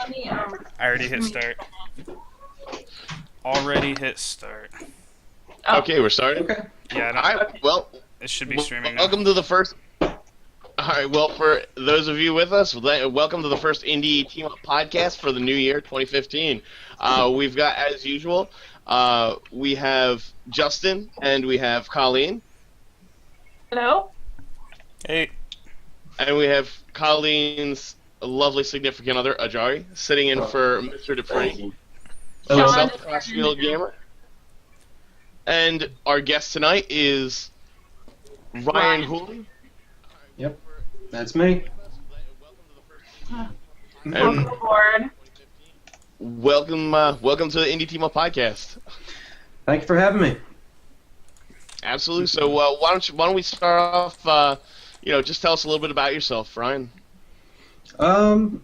let me I already hit start. Already hit start. Oh. Okay, we're starting. Okay. Yeah, All right. Well, it should be streaming now. welcome to the first. All right. Well, for those of you with us, welcome to the first Indie Teamup podcast for the new year, 2015. We've got, as usual, we have Justin and we have Colleen. Hello? Hey. And we have Colleen's lovely significant other, Ajari, sitting in for Mr. Dupree. Sean Myself, is Crossfield Gamer. And our guest tonight is Ryan Hooley. Yep, that's me. Welcome aboard. Welcome to the Indie Teamup podcast. Thank you for having me. Absolutely. So why don't we start off? Just tell us a little bit about yourself, Ryan. Been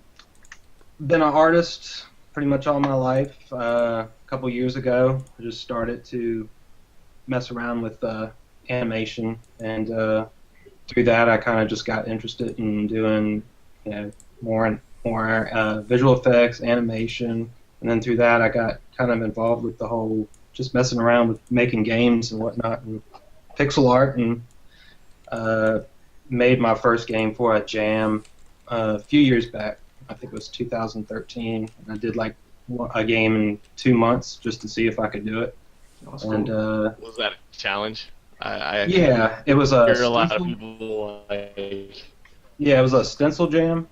an artist pretty much all my life. A couple years ago, I just started to mess around with animation, and through that, I kind of just got interested in doing, more and more visual effects, animation, and then through that, I got kind of involved with the whole just messing around with making games and whatnot, and pixel art, and made my first game for a jam a few years back. I think it was 2013, and I did like a game in 2 months just to see if I could do it. And was that a challenge? Yeah, it was a hear a lot of people like. Yeah, it was a stencil jam.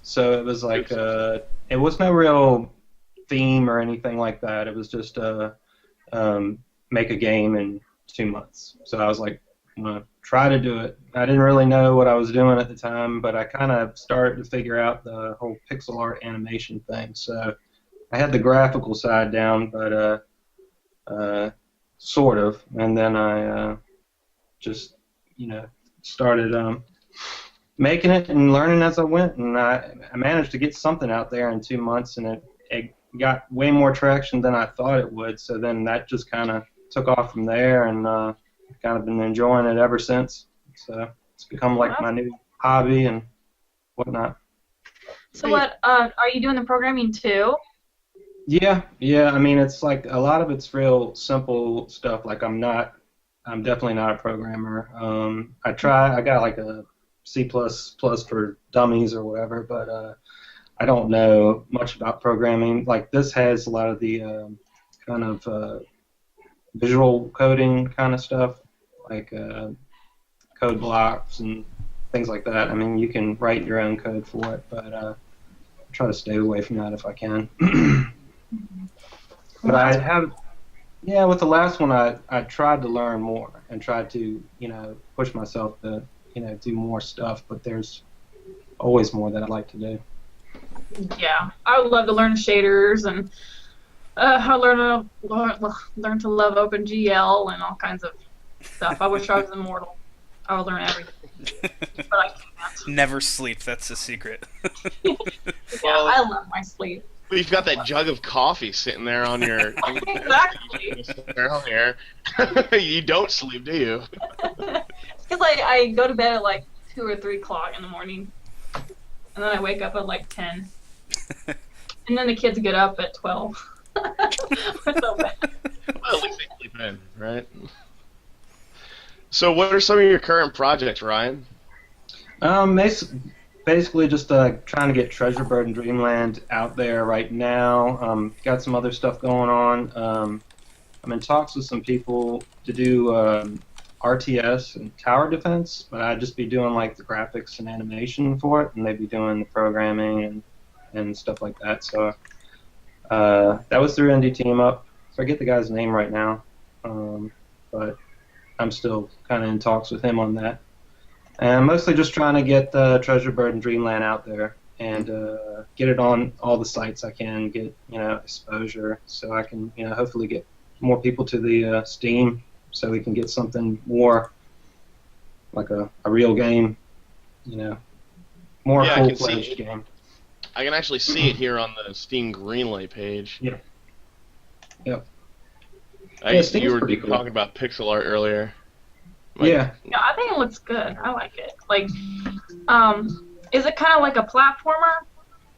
So it was like it was no real theme or anything like that. It was just make a game in 2 months. So I was like, I'm gonna try to do it. I didn't really know what I was doing at the time, but I kind of started to figure out the whole pixel art animation thing. So I had the graphical side down, but sort of, and then I just started making it and learning as I went, and I managed to get something out there in 2 months, and it got way more traction than I thought it would. So then that just kind of took off from there, and kind of been enjoying it ever since. So it's become like my new hobby and whatnot. So what, are you doing the programming too? Yeah. I mean, it's like a lot of it's real simple stuff. Like I'm definitely not a programmer. I got like a C++ for dummies or whatever, but I don't know much about programming. Like this has a lot of the kind of visual coding kind of stuff, like code blocks and things like that. I mean, you can write your own code for it, but I try to stay away from that if I can. But I have, with the last one, I tried to learn more and tried to, push myself to, do more stuff. But there's always more that I'd like to do. Yeah, I would love to learn shaders, and I learn to love OpenGL and all kinds of stuff. I wish I was immortal. I would learn everything, but I can't. Never sleep. That's the secret. Yeah, I love my sleep. You've got that jug of coffee sitting there on your. Exactly. Earlier. You don't sleep, do you? Because I go to bed at like 2 or 3 o'clock in the morning, and then I wake up at like 10, and then the kids get up at 12. We're so bad. Well, at least they sleep in, right? So, what are some of your current projects, Ryan? Basically just trying to get Treasure Bird and Dreamland out there right now. Got some other stuff going on. I'm in talks with some people to do RTS and tower defense, but I'd just be doing like the graphics and animation for it, and they'd be doing the programming and stuff like that. So that was through Indie Teamup. I forget the guy's name right now, but I'm still kind of in talks with him on that. And I'm mostly just trying to get Treasure Bird and Dreamland out there and get it on all the sites I can, get exposure, so I can hopefully get more people to the Steam, so we can get something more like a real game, more full-fledged game. I can actually see it here on the Steam Greenlight page. Yeah. Yep. You were talking about pixel art earlier. Yeah, I think it looks good. I like it. Like, is it kind of like a platformer?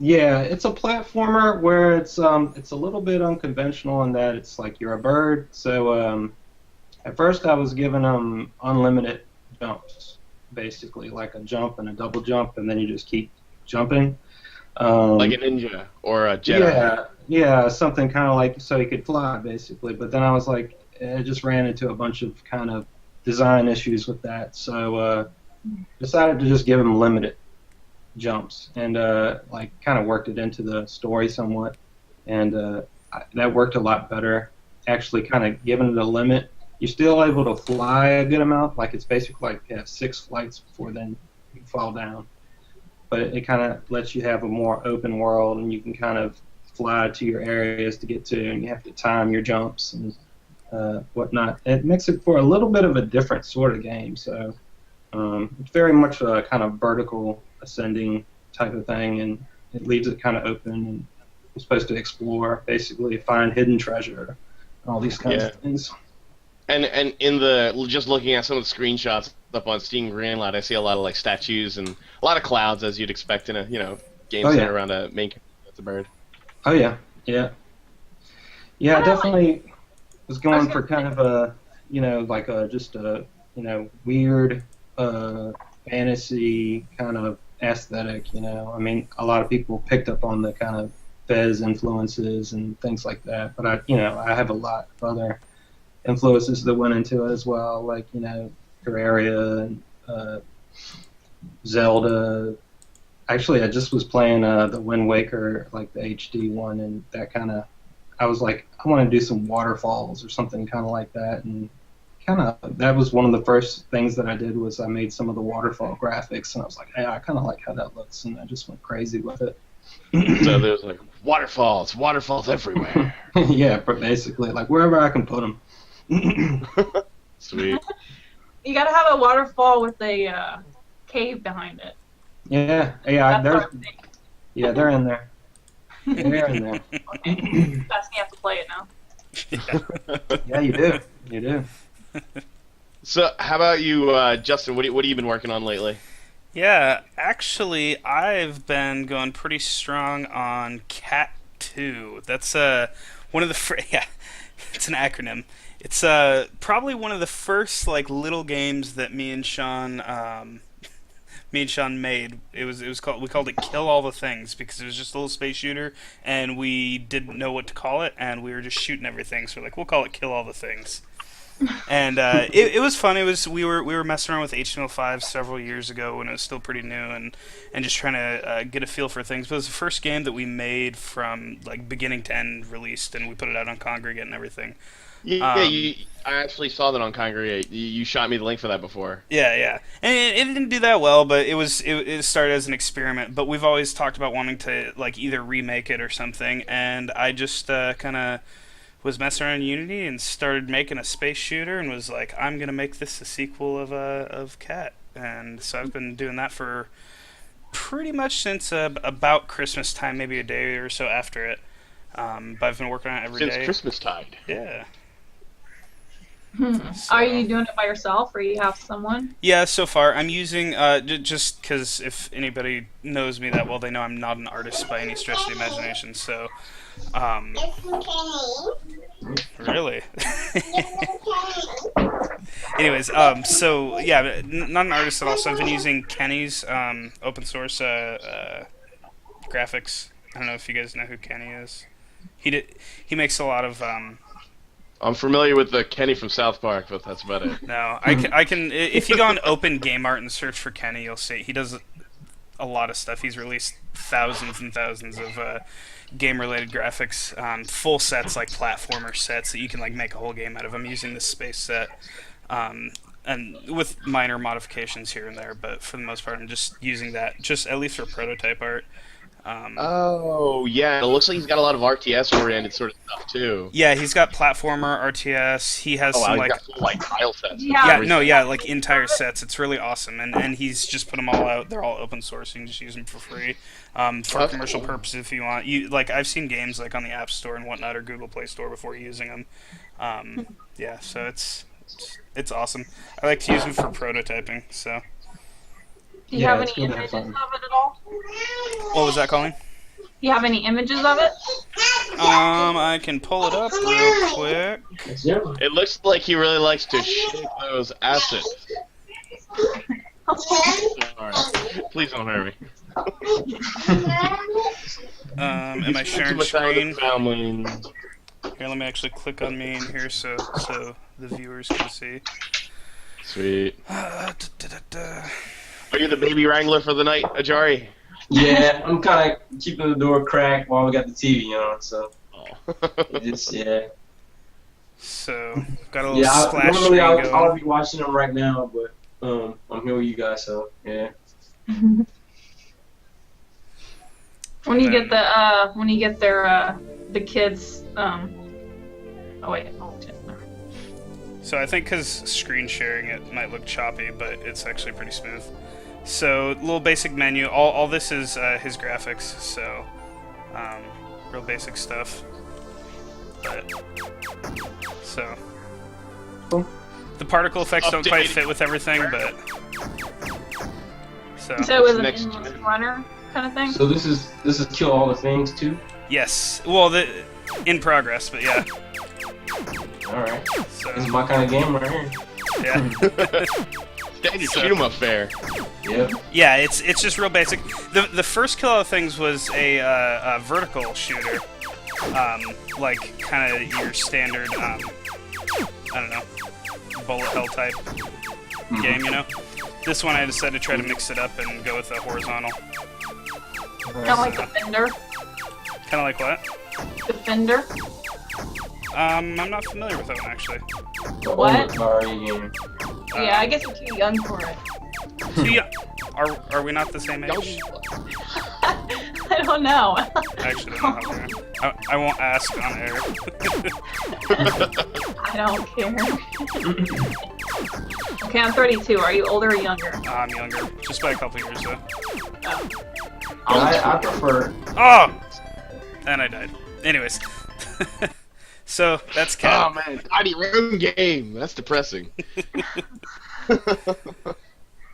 Yeah, it's a platformer where it's a little bit unconventional in that it's like you're a bird. So at first I was giving them unlimited jumps, basically like a jump and a double jump, and then you just keep jumping. Like a Um, ninja or a Jedi. yeah, yeah, something kind of like so he could fly, basically. But then I was like, I just ran into a bunch of kind of design issues with that, so decided to just give him limited jumps and like kind of worked it into the story somewhat, and that worked a lot better. Actually, kind of giving it a limit, you're still able to fly a good amount. Like it's basically like you have 6 flights before then you fall down. But it kind of lets you have a more open world, and you can kind of fly to your areas to get to, and you have to time your jumps and whatnot. It makes it for a little bit of a different sort of game. So it's very much a kind of vertical ascending type of thing, and it leaves it kind of open. And you're supposed to explore, basically find hidden treasure, all these kinds Yeah. of things. And in the just looking at some of the screenshots up on Steam Greenlight, I see a lot of like statues and a lot of clouds as you'd expect in a game Oh, yeah. set around a main character that's a bird. Oh yeah, yeah, yeah. I Kinda definitely was I going was for kind of a like a just a weird fantasy kind of aesthetic. I mean, a lot of people picked up on the kind of Fez influences and things like that, but I have a lot of other influences that went into it as well, like Terraria and Zelda. Actually, I just was playing the Wind Waker, like the HD one, and that kind of I was like, I want to do some waterfalls or something kind of like that, and kind of that was one of the first things that I did was I made some of the waterfall graphics, and I was like, hey, I kind of like how that looks, and I just went crazy with it. So there's like waterfalls everywhere. Yeah, but basically, like wherever I can put them. Sweet. You gotta have a waterfall with a cave behind it. Yeah, That's there's our thing. yeah, they're in there. They're in there. That's you have to play it now. Yeah, you do. You do. So how about you, Justin? What have you been working on lately? Yeah, actually, I've been going pretty strong on Cat 2. That's one of the yeah, it's an acronym. It's probably one of the first like little games that me and Sean made. It was called we called it Kill All the Things because it was just a little space shooter and we didn't know what to call it and we were just shooting everything. So we're like, we'll call it Kill All the Things. And it was fun. We were messing around with HTML5 several years ago when it was still pretty new and just trying to get a feel for things. But it was the first game that we made from like beginning to end released, and we put it out on Congregate and everything. Yeah, Um, I actually saw that on Congregate. You shot me the link for that before. Yeah, yeah, and it didn't do that well, but it started as an experiment. But we've always talked about wanting to like either remake it or something, and I just kind of was messing around in Unity and started making a space shooter and was like, I'm gonna make this a sequel of Cat, and so I've been doing that for pretty much since about Christmas time, maybe a day or so after it. But I've been working on it every Since day. Christmas tide. Yeah. Are you doing it by yourself, or you have someone? Yeah, so far I'm using just because if anybody knows me that well, they know I'm not an artist by any stretch of the imagination. So, um, really. Anyways, so yeah, not an artist at all. So I've been using Kenny's open source graphics. I don't know if you guys know who Kenny is. He makes a lot of I'm familiar with the Kenny from South Park, but that's about it. No, I can. If you go on Open Game Art and search for Kenny, you'll see he does a lot of stuff. He's released thousands and thousands of game-related graphics, full sets like platformer sets that you can like make a whole game out of. I'm using this space set, and with minor modifications here and there, but for the most part, I'm just using that, just at least for prototype art. Oh, yeah. It looks like he's got a lot of RTS-oriented sort of stuff, too. Yeah, he's got platformer, RTS. He has Oh, wow, some he's like got full, like, tile sets. Yeah. yeah, no, yeah, like entire sets. It's really awesome, and he's just put them all out. They're all open source. You can just use them for free, for That's commercial cool. purposes if you want. I've seen games like on the App Store and whatnot or Google Play Store before using them. Yeah, so it's awesome. I like to use them for prototyping. So Do you Yeah, have it's any good to have images fun. of it at all? what was that, Colleen? You have any images of it? I can pull it up real quick. It looks like he really likes to shake those assets. Alright. Please don't hurt me. Am I Too sharing much time with screen? the family. Here, let me actually click on me in here so the viewers can see. Sweet. Da, da, da, da. Are you the baby wrangler for the night, Ajari? Yeah, I'm kind of keeping the door cracked while we got the TV on, so Oh. just yeah. So, got a little Yeah, splash normally screen going. I'll be watching them right now, but I'm here with you guys, so yeah. When you get the kids, oh wait, oh, no. So I think because screen sharing it might look choppy, but it's actually pretty smooth. So, little basic menu. All this is his graphics, so real basic stuff. But so Cool. the particle effects don't quite Updated. fit with everything, but so So it was an Next. endless runner kind of thing. So this is kill all the things too. yes. Well, in progress, but yeah. All right, So this is my kind of game right here. yeah. Standard Teamup fare. Yep. Yeah, it's just real basic. The first kill of things was a vertical shooter, like kind of your standard I don't know, bullet hell type game, you know. This one I decided to try to mix it up and go with a horizontal. Kind of like Defender. Kind of like what? Defender. I'm not familiar with that one actually. What? Atari game. Yeah, I guess you're too young for it. So yeah, are we not the same age? I don't know. I actually don't know how we are. I won't ask on air. I don't care. Okay, I'm 32. Are you older or younger? I'm younger, just by a couple years though. I prefer. Oh! And I died. Anyways. So, that's Cat. Oh man, tiny room game. That's depressing.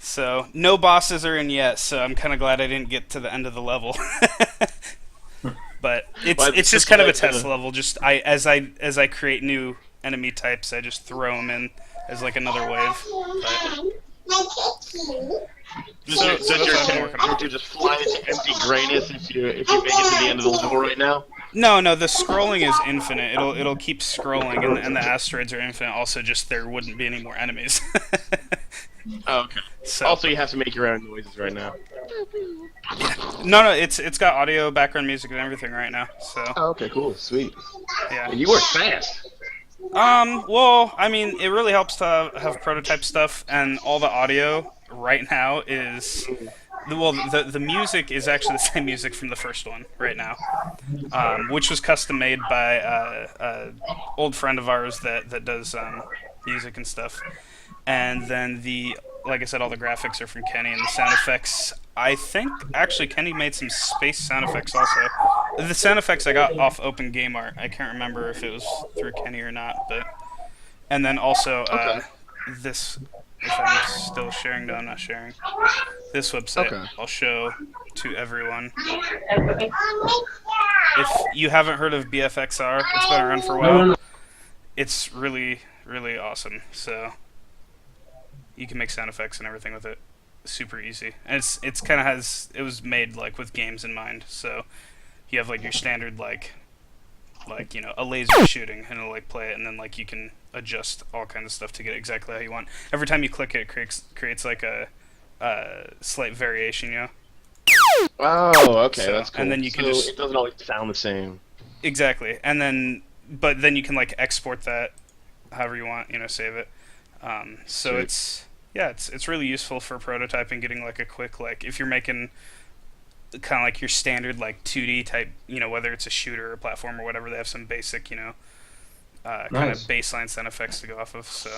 So, no bosses are in yet, so I'm kind of glad I didn't get to the end of the level. But Well, it's just kind of a test level. Just as I create new enemy types, I just throw them in as like another wave. But Does your character just fly into empty grayness if you make it to the end of the level right now? no, the scrolling is infinite. It'll keep scrolling, and the asteroids are infinite. Also, just there wouldn't be any more enemies. Oh, okay. So Also, you have to make your own noises right now. no, it's got audio, background music, and everything right now. So Oh, okay, cool, sweet. yeah. And you work fast. Well, I mean, it really helps to have prototype stuff, and all the audio right now is, well, the music is actually the same music from the first one right now, which was custom made by a old friend of ours that does music and stuff, and then like I said, all the graphics are from Kenny, and the sound effects. I think actually Kenny made some space sound effects also. The sound effects I got off Open Game Art. I can't remember if it was through Kenny or not, but and then also this. If I'm still sharing, no, I'm not sharing. This website I'll show to everyone. If you haven't heard of BFXR, it's been around for a while. It's really, really awesome. So you can make sound effects and everything with it. Super easy, and it's kind of it was made like with games in mind. So you have like your standard like you know, a laser shooting, and it'll like play it, and then like you can adjust all kinds of stuff to get it exactly how you want. Every time you click it, it creates like a slight variation, you know. Oh, okay, So, that's cool. and then you can so just- it doesn't always sound the same. Exactly, and then but then you can like export that however you want, you know, save it. So Sweet. it's really useful for prototyping, getting like a quick like if you're making kind of like your standard like 2D type, you know, whether it's a shooter or a platform or whatever, they have some basic, you know, kind Nice. of baseline sound effects to go off of. So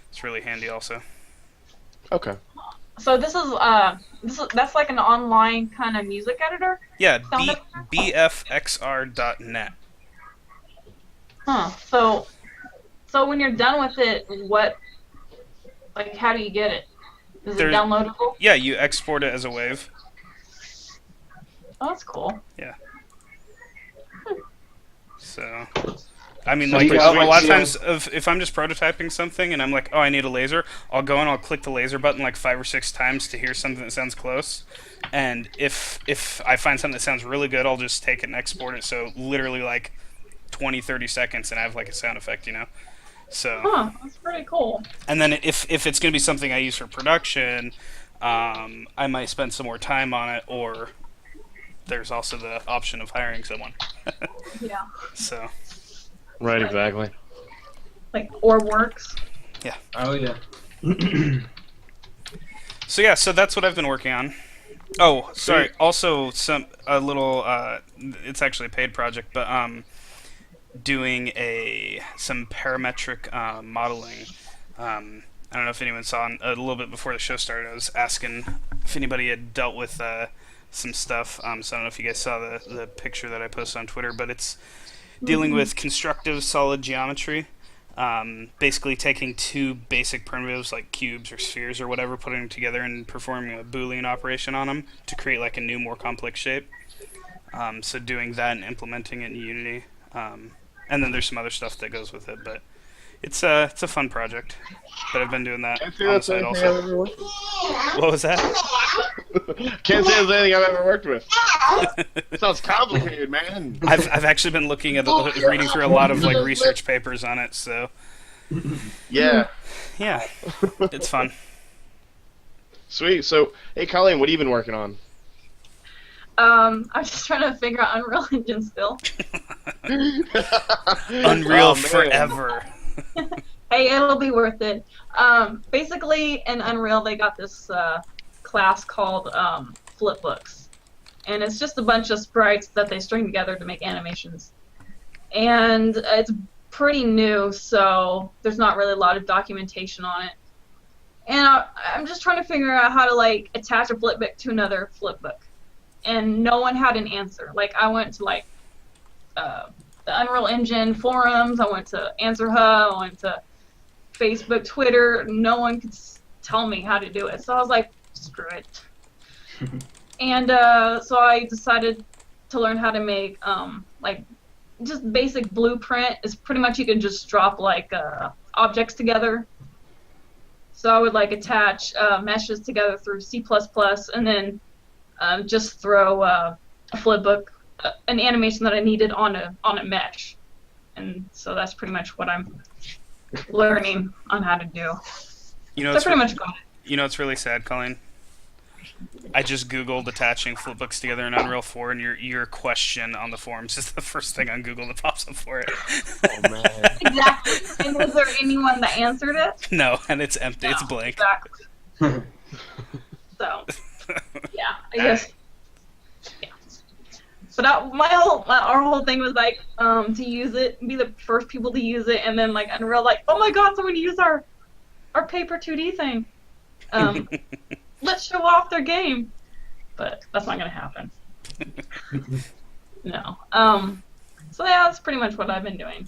it's really handy also. Okay. So that's like an online kind of music editor. Yeah, Sound editor? bfxr.net. Huh. So when you're done with it, how do you get it? Is it There's- downloadable? Yeah, you export it as a wave. Oh, that's cool. So, I mean, So like you a got, lot of like, times, if I'm just prototyping something and I'm like, oh, I need a laser, I'll go and I'll click the laser button like 5 or 6 times to hear something that sounds close. And if I find something that sounds really good, I'll just take it and export it. So literally like 20, 30 seconds, and I have like a sound effect, you know. So, Huh, that's pretty cool. and then if it's gonna be something I use for production, I might spend some more time on it, or there's also the option of hiring someone. Yeah. So, Right, exactly. Like, or works. Oh yeah. so yeah, so that's what I've been working on. Oh, sorry. Also, a little. It's actually a paid project, but doing some parametric modeling. I don't know if anyone saw a little bit before the show started. I was asking if anybody had dealt with some stuff. So I don't know if you guys saw the picture that I posted on Twitter, but it's dealing with constructive solid geometry. Basically taking two basic primitives like cubes or spheres or whatever, putting them together and performing a Boolean operation on them to create like a new, more complex shape. So doing that and implementing it in Unity. And then there's some other stuff that goes with it, but it's a fun project. But I've been doing that Can't say on the that's side anything I've also. ever worked with. What was that? Can't say that's anything I've ever worked with. Sounds complicated, man. I've actually been looking at reading through a lot of like research papers on it, so Yeah. yeah, it's fun. Sweet. So, hey, Colleen, what have you been working on? I'm just trying to figure out Unreal Engine still. Unreal Oh, man. forever. Hey, it'll be worth it. Basically, in Unreal, they got this class called Flipbooks. And it's just a bunch of sprites that they string together to make animations. And it's pretty new, so there's not really a lot of documentation on it. And I'm just trying to figure out how to, like, attach a flipbook to another flipbook. And no one had an answer. Like, I went to, like, the Unreal Engine forums, I went to Answer Hub, I went to Facebook, Twitter. No one could tell me how to do it. So I was like, screw it. And so I decided to learn how to make, like, just basic blueprint. Is pretty much you can just drop, like, objects together. So I would, like, attach meshes together through C++, and then just throw a flipbook, an animation that I needed on a mesh. And so that's pretty much what I'm learning on how to do. You know, So I it's pretty much got it. You know, it's really sad, Colleen. I just googled attaching flipbooks together in Unreal 4, and your question on the forums is the first thing on Google that pops up for it. Oh, man. Exactly. And was there anyone that answered it? No, and it's empty. No, It's blank. Exactly. So, yeah, I guess. Yeah. But our whole thing was like to use it, be the first people to use it, and then like Unreal, like, oh my God, someone used our paper 2D thing. Let's show off their game. But that's not gonna happen. No. So yeah, that's pretty much what I've been doing.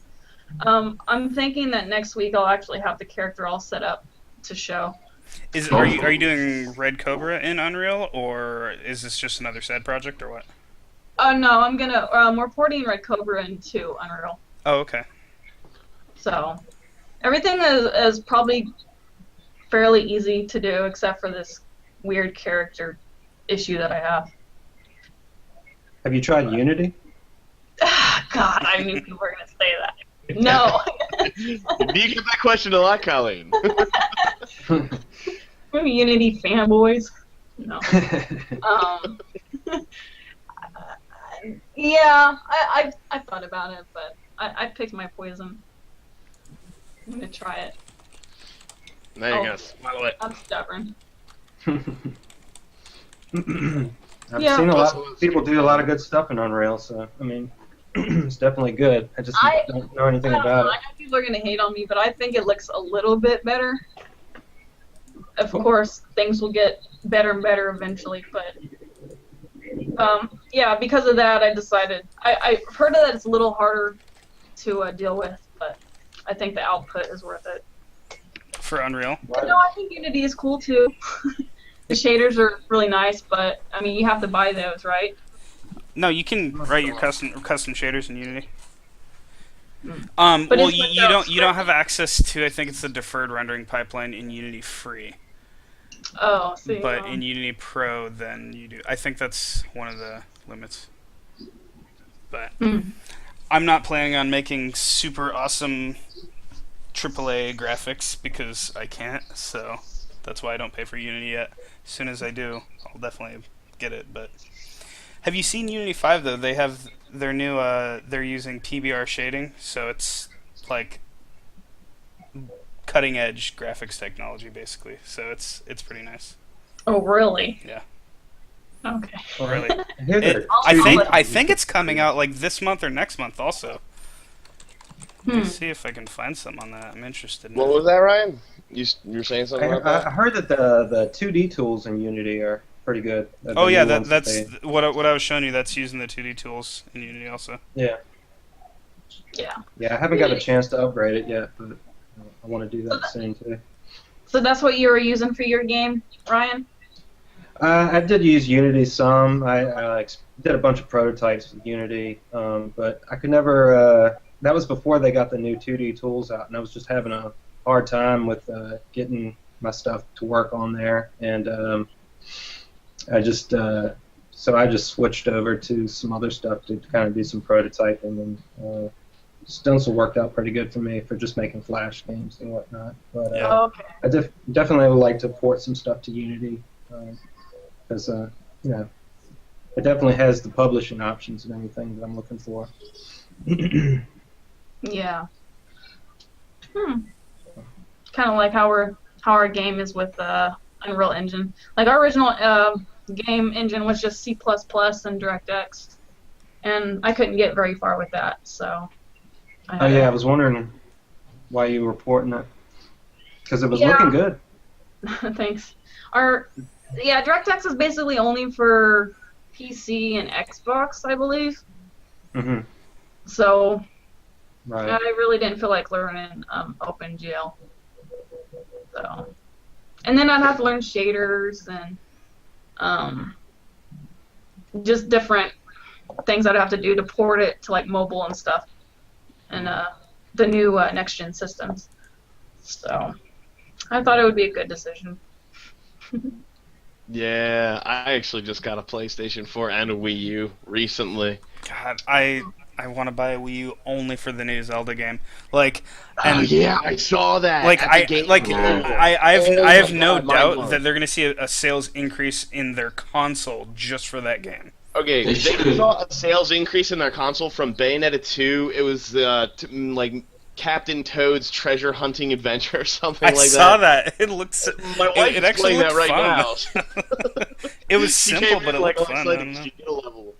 I'm thinking that next week I'll actually have the character all set up to show. Are you doing Red Cobra in Unreal, or is this just another side project, or what? No, I'm gonna we're porting Red Cobra into Unreal. Oh, okay. So everything is probably fairly easy to do except for this weird character issue that I have. Have you tried Unity? God, I knew people were gonna say that. No. Do you get that question a lot, Colleen? We're Unity fanboys. No. Yeah, I thought about it, but I picked my poison. I'm gonna try it. There you go. Smile it. I'm stubborn. I've Yeah. seen a lot of people do a lot of good stuff in Unreal, so I mean, it's definitely good. I just don't know anything about I it. know people are gonna hate on me, but I think it looks a little bit better. Of course, things will get better and better eventually, but yeah, because of that, I decided. I've heard that it's a little harder to deal with, but I think the output is worth it. For Unreal? But no, I think Unity is cool too. The shaders are really nice, but I mean, you have to buy those, right? No, you can write your custom shaders in Unity. But Well, it's you don't have access to. I think it's the deferred rendering pipeline in Unity free, Oh, see. but in Unity Pro, then you do. I think that's one of the limits. But Mm. I'm not planning on making super awesome AAA graphics because I can't. So that's why I don't pay for Unity yet. As soon as I do, I'll definitely get it. But have you seen Unity 5 though? They have their new. They're using PBR shading, so it's like cutting edge graphics technology basically. So it's pretty nice. Oh, really? Yeah. Okay. Really. I hear they're I think it's coming out like this month or next month also. Let me see if I can find some on that. I'm interested in What that. was that, Ryan? You're saying something about I that? heard that the 2D tools in Unity are pretty good. Oh The yeah, new ones that's they- what I was showing you. That's using the 2D tools in Unity also. yeah. Yeah. Yeah, I haven't got a chance to upgrade it yet, but I want to do that soon too. So that's what you were using for your game, Ryan? I did use Unity some. I did a bunch of prototypes with Unity, but I could never. That was before they got the new 2D tools out, and I was just having a hard time with getting my stuff to work on there, and I just so I just switched over to some other stuff to kind of do some prototyping, and Stencil worked out pretty good for me for just making Flash games and whatnot. But Yeah. Oh, okay. I definitely would like to port some stuff to Unity. Because you know, it definitely has the publishing options and everything that I'm looking for. Yeah. Kind of like how our game is with Unreal Engine. Like our original game engine was just C++ and DirectX, and I couldn't get very far with that. So. Oh yeah, I was wondering why you were porting it, because it was Yeah. looking good. Thanks. DirectX is basically only for PC and Xbox, I believe. Hmm. So Right. I really didn't feel like learning OpenGL. So, and then I'd have to learn shaders and just different things I'd have to do to port it to like mobile and stuff, and the new next gen systems. So I thought it would be a good decision. Yeah, I actually just got a PlayStation 4 and a Wii U recently. God, I want to buy a Wii U only for the new Zelda game. Like, Oh yeah, I saw that. like at the I game. like Oh I have my no God, mind doubt blown. that they're going to see a sales increase in their console just for that game. Okay, They they should. saw a sales increase in their console from Bayonetta 2. It was like Captain Toad's Treasure Hunting Adventure or something I like saw that. that. It looks. My wife It is actually playing that looked right fun. now. It was She simple, came but in, it like, looked all fun. I excited don't know. she hit a level.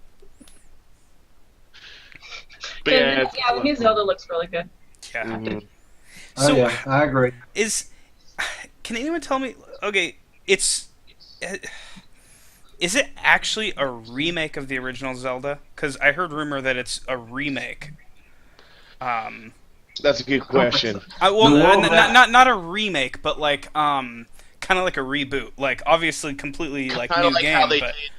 But yeah, Yeah, it's the new Zelda looks really good. Yeah. Mhm. Oh So yeah, I agree. can anyone tell me? Okay, is it actually a remake of the original Zelda? Because I heard rumor that it's a remake. That's a good question. Well, The world not a remake, but like kind of like a reboot. Like obviously completely like Kind new of like game, how they but did,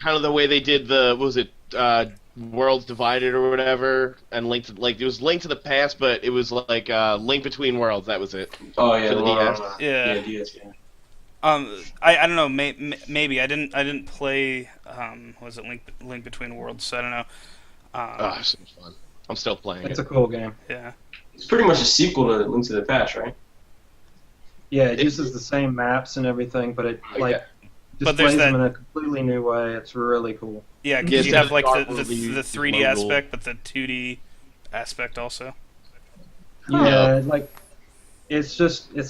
kind of the way they did the what was it Worlds Divided or whatever, and Link to, like it was Link to the Past, but it was like Link Between Worlds. That was it. Oh yeah, For the DS. Yeah. DS, yeah. I don't know. Maybe I didn't play. Was it Link Between Worlds? So I don't know. Oh, so much fun. I'm still playing It's it. a cool game. Yeah. It's pretty much a sequel to Link to the Past, right? Yeah, it uses the same maps and everything, but it like But there's displays them that- in a completely new way. It's really cool. Yeah, Yeah, because you it's have the like dark the world, you 3D Mongol. aspect, but the 2D aspect also. Yeah, like it's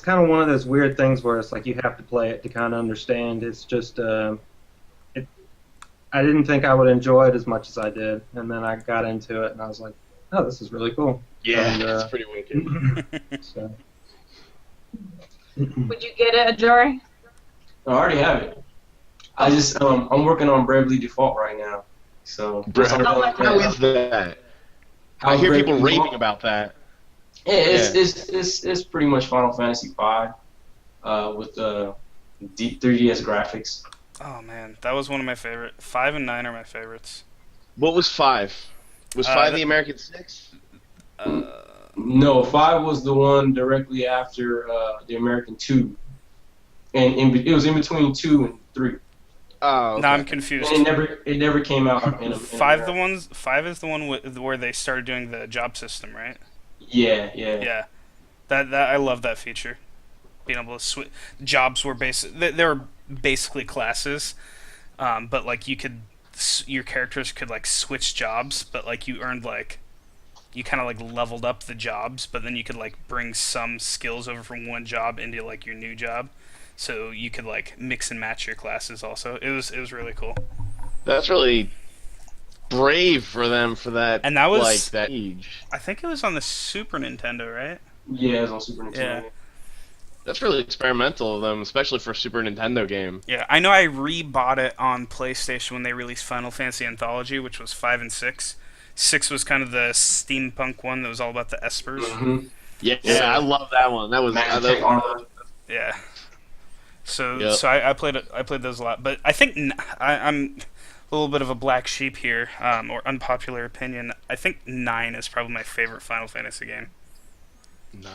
kind of one of those weird things where it's like you have to play it to kind of understand. It's just I didn't think I would enjoy it as much as I did, and then I got into it and I was like, oh, this is really cool. Yeah, And, it's pretty wicked. so. Would you get it, Ajari? I already have it. I just I'm working on Bravely Default right now. So Bro, like how is that? I hear people raving about that. Yeah, it's pretty much Final Fantasy V with deep 3DS graphics. Oh man, that was one of my favorite. 5 and 9 are my favorites. What was 5? Was 5 the American 6? No, 5 was the one directly after the American 2, and it was in between 2 and 3. Oh, Now I'm okay. confused. And it never came out in Five the America. ones. Five is the one where they started doing the job system, right? Yeah, yeah. Yeah. That I love that feature. Being able to switch jobs were they were basically classes, but like your characters could like switch jobs, but like you earned like you kind of like leveled up the jobs, but then you could like bring some skills over from one job into like your new job, so you could like mix and match your classes. Also, it was really cool. That's really brave for them for that. And that like was that age. I think it was on the Super Nintendo, right? Yeah, it was on Super Nintendo. Yeah. That's really experimental of them, especially for a Super Nintendo game. Yeah, I know I rebought it on PlayStation when they released Final Fantasy Anthology, which was 5 and 6. 6 was kind of the steampunk one that was all about the espers. Mm-hmm. Yeah, So- I love that one. That was Magic armor. Yeah. So Yep. so I played those a lot, but I think I'm a little bit of a black sheep here, or unpopular opinion. I think 9 is probably my favorite Final Fantasy game. 9.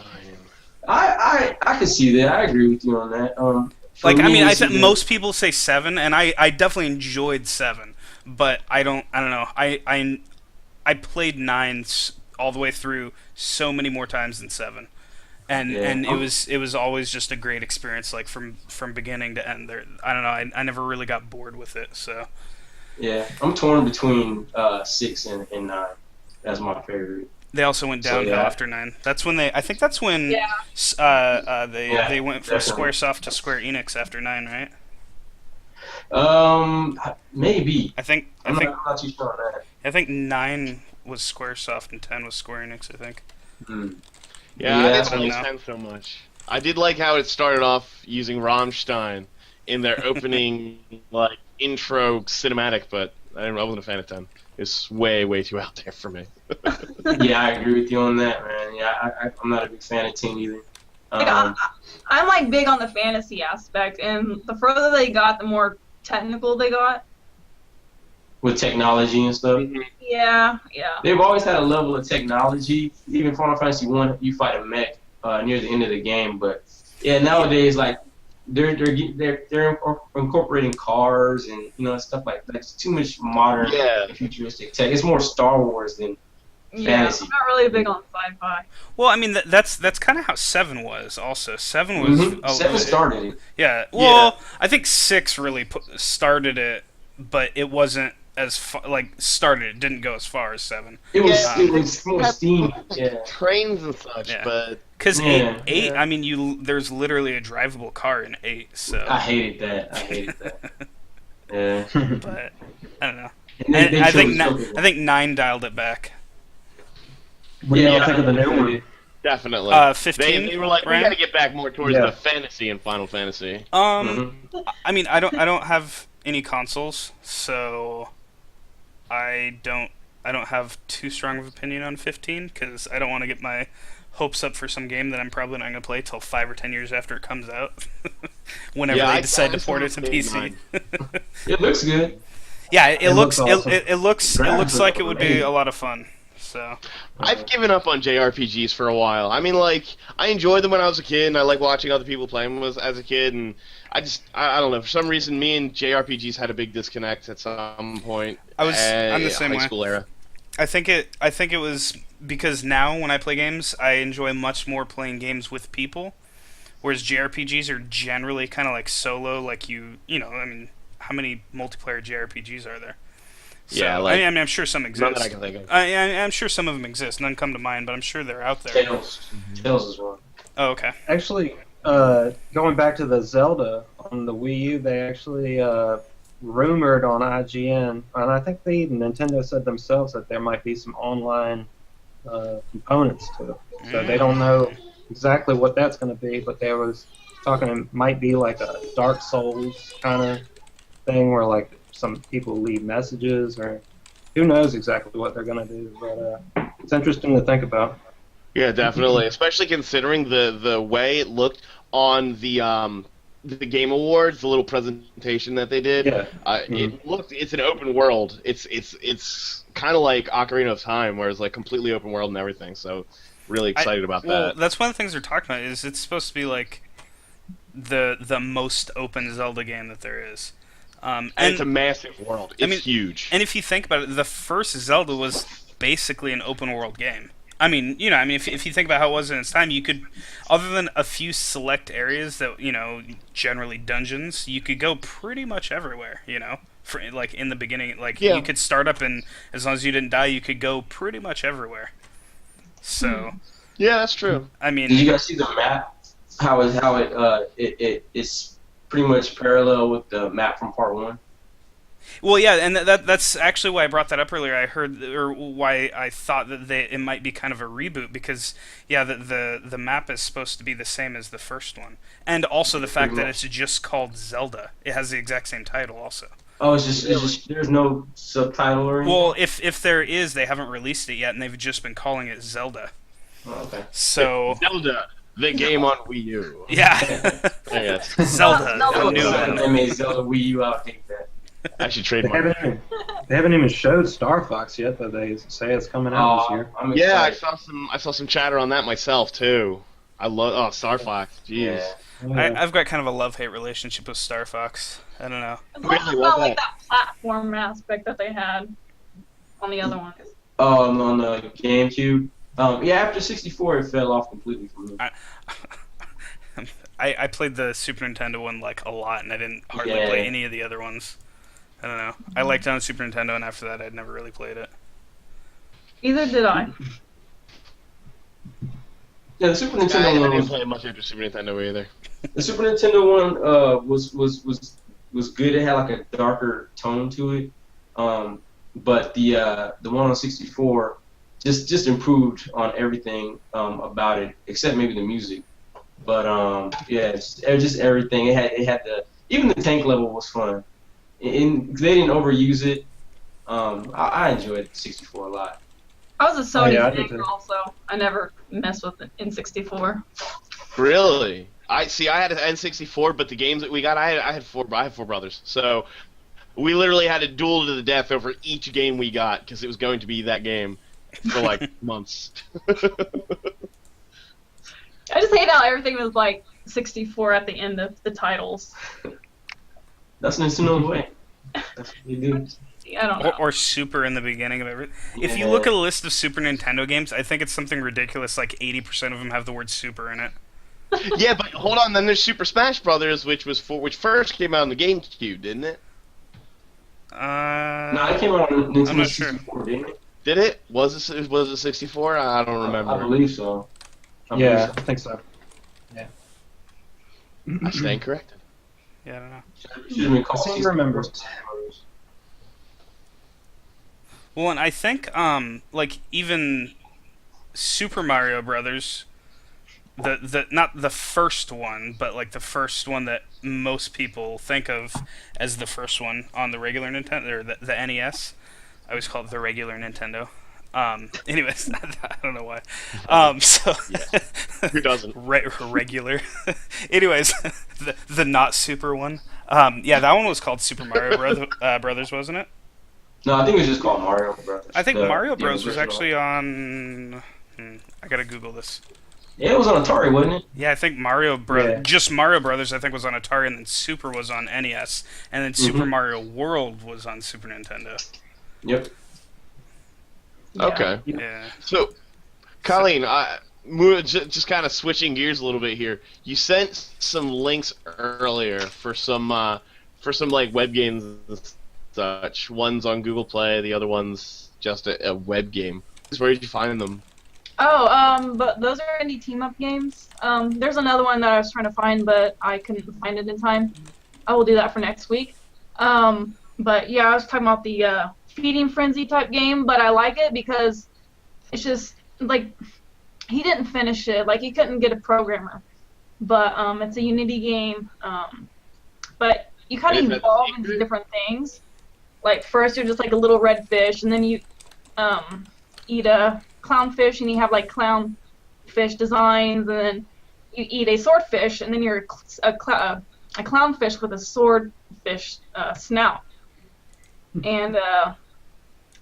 I could see that. I agree with you on that. For Like, I me, mean, I it's think either- most people say 7, and I definitely enjoyed 7, but I don't know. I played 9 all the way through so many more times than 7. And Yeah. and it was always just a great experience, like from beginning to end. There, I don't know. I never really got bored with it. So Yeah, I'm torn between 6 and 9. That's my favorite. they also went So, downhill yeah. after 9. That's when I think that's when Yeah. they went from definitely. SquareSoft to Square Enix after 9, right? Maybe. I think I'm not too sure on that. I think 9 was SquareSoft and 10 was Square Enix. I think. Hmm. Yeah, I Yeah, didn't I don't like know. 10 so much. I did like how it started off using Rammstein in their opening like intro cinematic, but I wasn't a fan of 10. It's way too out there for me. Yeah, I agree with you on that, man. Yeah, I'm not a big fan of 10 either. Like, I'm like big on the fantasy aspect, and the further they got, the more technical they got. With technology and stuff. Yeah. They've always had a level of technology. Even Final Fantasy 1, you fight a mech near the end of the game, but yeah, nowadays like they're incorporating cars and stuff like that. It's too much modern Yeah. and futuristic tech. It's more Star Wars than Yeah, fantasy. I'm not really big on sci-fi. Well, I mean that's kind of how 7 was. Also, 7 was Mhm. 7 started it. Yeah. Well, I think 6 really started it, but it wasn't as started. It didn't go as far as 7. It was Yeah. it was more steamy. Yeah. Trains and such, Yeah. but Because Yeah. 8. I mean, there's literally a drivable car in 8. So, I hated that. Yeah. but I don't know. And they I chose think something. I think 9 dialed it back. What do y'all Yeah. think of the new one? definitely. 15. They were like, we Ryan? gotta get back more towards Yeah. the fantasy in Final Fantasy. Mhm. I mean, I don't have any consoles, so I don't have too strong of an opinion on 15 because I don't want to get my hopes up for some game that I'm probably not going to play till 5 or 10 years after it comes out. Whenever Yeah, they I decide to just port wanna it to play PC. 9. It looks good. Yeah, it It looks looks awesome. it looks Graphics like are it would be amazing. a lot of fun. So I've given up on JRPGs for a while. I mean, like, I enjoyed them when I was a kid, and I like watching other people play them as a kid, and I don't know, for some reason, me and JRPGs had a big disconnect at some point. I'm the same high way. school era. I think it was because now when I play games, I enjoy much more playing games with people, whereas JRPGs are generally kind of like solo. Like I mean, how many multiplayer JRPGs are there? So, Yeah, like, I mean, I'm sure some None exist. that I can think of. I'm sure some of them exist. None come to mind, but I'm sure they're out there. Tails. Tails is one. Oh, okay. Actually, going back to the Zelda on the Wii U, they actually rumored on IGN, and I think Nintendo said themselves that there might be some online components to it. So they don't know exactly what that's going to be, but there was talking it might be like a Dark Souls kind of thing where like some people leave messages, or who knows exactly what they're going to do. But it's interesting to think about. Yeah, definitely. Especially considering the way it looked on the the Game Awards, the little presentation that they did. Yeah. It's an open world. It's kind of like Ocarina of Time, where it's like completely open world and everything. So really excited about Well, that. that's one of the things they're talking about. Is it's supposed to be like the most open Zelda game that there is. And it's a massive world. It's huge. And if you think about it, the first Zelda was basically an open world game. If you think about how it was in its time, you could, other than a few select areas that, generally dungeons, you could go pretty much everywhere, For, like, in the beginning, you could start up and, as long as you didn't die, you could go pretty much everywhere. So... Yeah, that's true. I mean... Did you guys see the map? How it's pretty much parallel with the map from part 1? Well, yeah, and that's actually why I brought that up earlier. I heard, or why I thought that it might be kind of a reboot, because, yeah, the map is supposed to be the same as the first one. And also the fact that it's just called Zelda. It has the exact same title, also. Oh, it's just there's no subtitle or anything? Well, if there is, they haven't released it yet, and they've just been calling it Zelda. Oh, okay. So... Zelda, the game on Wii U. Yeah. Yes. Zelda, Zelda. the new one. They made Zelda Wii U. I'll take that. I should They trademark. haven't even showed Star Fox yet, but they say it's coming out this year. I'm Yeah, excited. I saw some chatter on that myself too. I love Star Fox. Jeez. Yeah. I've got kind of a love-hate relationship with Star Fox. I don't know. It's also Really, about what's like that platform aspect that they had on the other ones. On the GameCube. After 64, it fell off completely for me. I played the Super Nintendo one like a lot, and I didn't hardly Yeah. play any of the other ones. I don't know. I liked it on Super Nintendo, and after that, I'd never really played it. Either did I. Yeah, the Super I Nintendo one didn't was play much after Super Nintendo either. The Super Nintendo one was good. It had like a darker tone to it. But the one on 64 just improved on everything about it except maybe the music. But it's just everything. It had even the tank level was fun. And they didn't overuse it. I enjoyed 64 a lot. I was a Sony I did fan too. also. I never messed with it in 64. Really? I had an N64, but the games that we got, I had four brothers, so we literally had a duel to the death over each game we got because it was going to be that game for like months. I just hate how everything was like 64 at the end of the titles. That's Nintendo's way. That's what they do. I don't know. Or Super in the beginning of everything. If you Yeah. look at a list of Super Nintendo games, I think it's something ridiculous, like 80% of them have the word Super in it. Yeah, but hold on. Then there's Super Smash Brothers, which first came out on the GameCube, didn't it? No, it came out on I'm Nintendo not sure. 64, didn't it? Did it? Was it 64? I don't remember. I believe so. Yeah, I think so. I stand corrected. Yeah, I don't know. It should have been I called seem to 64. remember. Well, and I think, like, even Super Mario Brothers, the not the first one, but like the first one that most people think of as the first one on the regular Nintendo, or the NES. I always call it the regular Nintendo. Anyways, I don't know why. So Who doesn't? regular. Anyways, the not super one. Yeah, that one was called Super Mario Brothers, wasn't it? No, I think it was just called Mario Brothers. I think Mario Bros was original. actually on. I gotta Google this. Yeah, it was on Atari, wasn't it? Yeah, I think Yeah. just Mario Brothers, I think, was on Atari, and then Super was on NES, and then Super Mhm. Mario World was on Super Nintendo. Yep. Yeah. Okay. Yeah. So, Colleen, just kind of switching gears a little bit here. You sent some links earlier for some like web games and such. One's on Google Play, the other one's just a web game. Where did you find them? Oh, but those are indie team-up games. There's another one that I was trying to find, but I couldn't find it in time. I will do that for next week. But yeah, I was talking about the Feeding Frenzy type game, but I like it because it's just, like, he didn't finish it. Like, he couldn't get a programmer. But it's a Unity game. But you kind Is of that evolve secret? into different things. Like, first you're just like a little red fish, and then you eat a clownfish, and you have, like, clownfish designs, and then you eat a swordfish, and then you're a a clownfish with a swordfish snout, and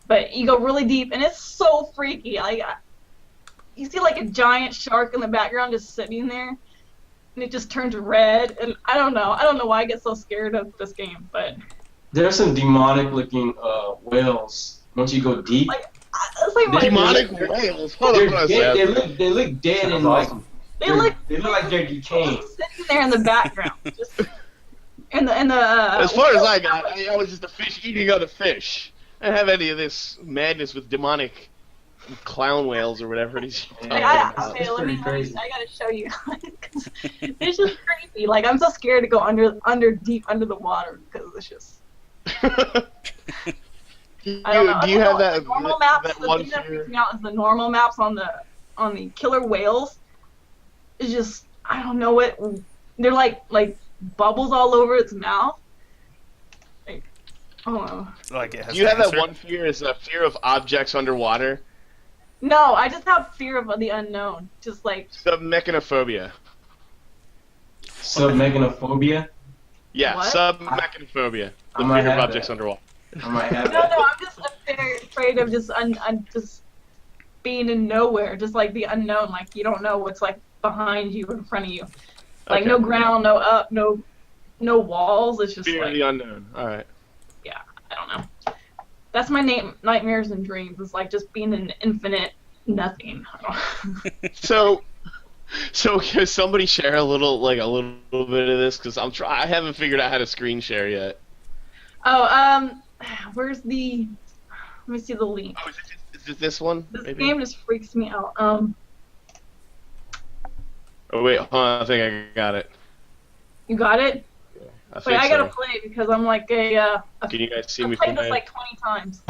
but you go really deep, and it's so freaky. Like you see like a giant shark in the background just sitting there, and it just turns red. And I don't know why I get so scared of this game, but There's some demonic looking whales once you go deep. like it's like my, Demonic whales. Hold They're on, dead, they look dead Sounds and like awesome. they look like they're decaying. just sitting there in the background, just and the As far as I got, I was just a fish eating other fish. I didn't have any of this madness with demonic clown whales or whatever it is. Like, It's okay, pretty crazy. I gotta show you guys 'cause it's just creepy. Like I'm so scared to go deep under the water because it's just. I don't know. Do you have that, The normal maps, that the one thing that fear? freaks me out is the normal maps on the killer whales. It's just I don't know what they're like bubbles all over its mouth. Like, oh Like it has Do you have that cancer. one fear? Is a fear of objects underwater? no, I just have fear of the unknown. Just like Submechanophobia. Submechanophobia. Yeah, What? submechanophobia. I The might fear of have objects that. underwater. I might have no, that. I'm just afraid of just just being in nowhere, just like the unknown. Like you don't know what's like behind you, in front of you. Like Okay. no ground, no up, no walls. It's just Fear like of the unknown. All right. I don't know. That's my nightmares and dreams. It's like just being in infinite nothing. I don't So can somebody share a little bit of this? Because I haven't figured out how to screen share yet. oh, where's the? Let me see the link. Oh, is it this one? This Maybe? game just freaks me out. Oh wait, hold on. I think I got it. You got it? I Wait, think I gotta so. play it because I'm like a. Can you guys see I've me played play? this like 20 times.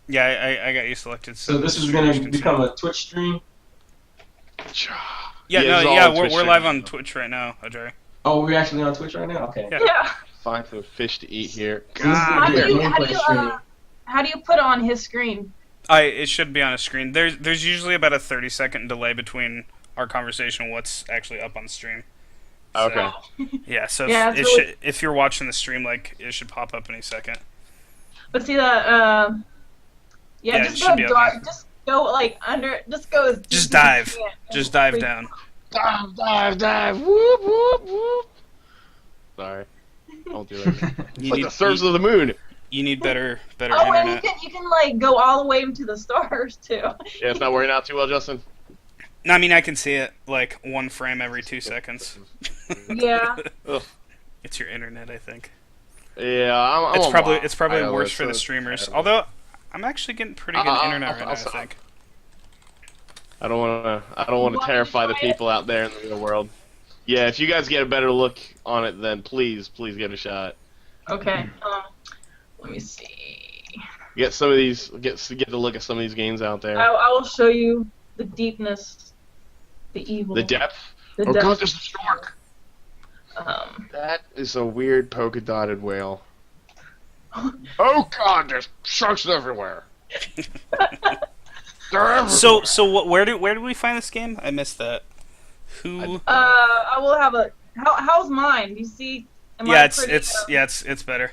Yeah, I got you selected. So this is streamers gonna can see. become a Twitch stream. Yeah, Yeah, it's all yeah, on Twitch we're right live now. on Twitch right now, Ajay. Oh, we're actually on Twitch right now. Okay. Yeah. Yeah. Find some fish to eat here. So this is How gonna do be a you gameplay stream. how do you put on his screen? It should be on a screen. There's usually about a 30-second delay between our conversation and what's actually up on stream. So, Okay. yeah, so Yeah, if, it's really- if you're watching the stream, like it should pop up any second. But see that Yeah, it just should go be up dark. there. Just go like under. Just go as deep Just as dive. you can and Just dive freak- down. Dive! Whoop, whoop, whoop. Sorry. Don't do it. You Like need, the surface of the moon. you need better Oh, and internet. you can like go all the way into the stars too. Yeah, it's not working out too well, Justin. No, I mean I can see it like one frame every 2 seconds. Yeah. Ugh. It's your internet, I think. Yeah, I'm It's on probably iOS, worse for so the it's streamers. terrible. Although I'm actually getting pretty good internet right now, I I'll- think. I don't want You to want me to terrify the try it? people out there in the real world. Yeah, if you guys get a better look on it, then please give it a shot. Okay. Let me see. Get some of these, get to look at some of these games out there. I will show you the deepness, the evil, The depth. the Oh depth. god, there's a shark. That is a weird polka dotted whale. Oh god, there's sharks everywhere. They're everywhere. So where do we find this game? I missed that. Who? I will have a. How's mine? Do you see? Am Yeah, I it's pretty, it's better.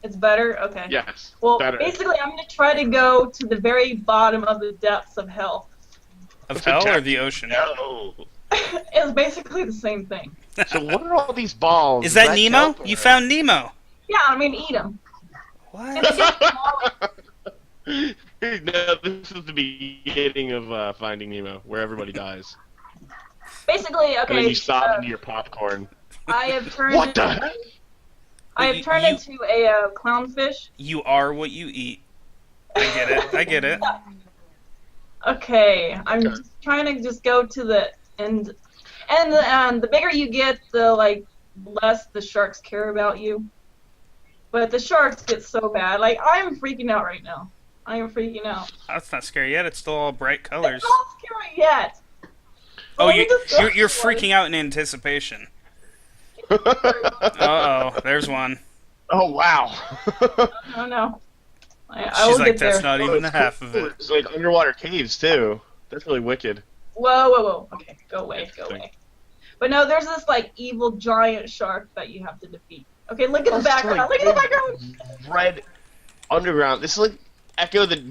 It's better. Okay. Yes. Well, better. basically, I'm gonna try to go to the very bottom of the depths of hell. Of hell or the ocean? No. It's basically the same thing. So what are all these balls? Is that Nemo? kelp or- You found Nemo. Yeah, I mean, eat them. What? No, this is the beginning of Finding Nemo, where everybody dies. Basically, And then okay. you sob into your popcorn. I have turned. What the heck? I have turned into a clownfish. You are what you eat. I get it. I get it. Okay, I'm just trying to just go to the end, and the bigger you get, the less the sharks care about you. But the sharks get so bad. Like I'm freaking out right now. I am freaking out. That's not scary yet. It's still all bright It's colors. not scary yet. Oh, Let me just go you're through it. freaking out in anticipation. Uh oh, there's one. Oh wow. No, no. I She's will like, get that's there. not even the half of it. It's like underwater caves too. That's really wicked. Whoa. Okay, go away. But no, there's this like evil giant shark that you have to defeat. Okay, look at the It's background. like Look at the background. red underground. This is like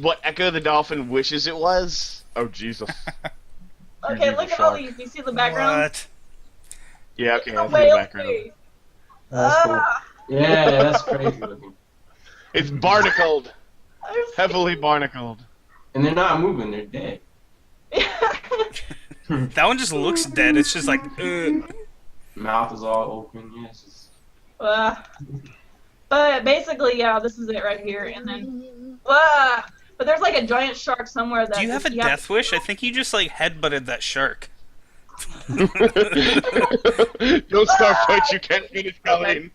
what Echo the Dolphin wishes it was. Oh Jesus. Okay, evil look at all shark. these. You see the background? What? Yeah, okay, It's I a see the whale background. face. That's cool. Ah, Yeah, that's crazy looking. It's barnacled. I'm Heavily barnacled. And they're not moving; they're dead. That one just looks dead. It's just like, Mouth is all open. Yes. But basically, yeah, this is it right here. And then, but there's like a giant shark somewhere that. Do you have a death wish? I think you just like headbutted that shark. Don't start fights you can't finish coming.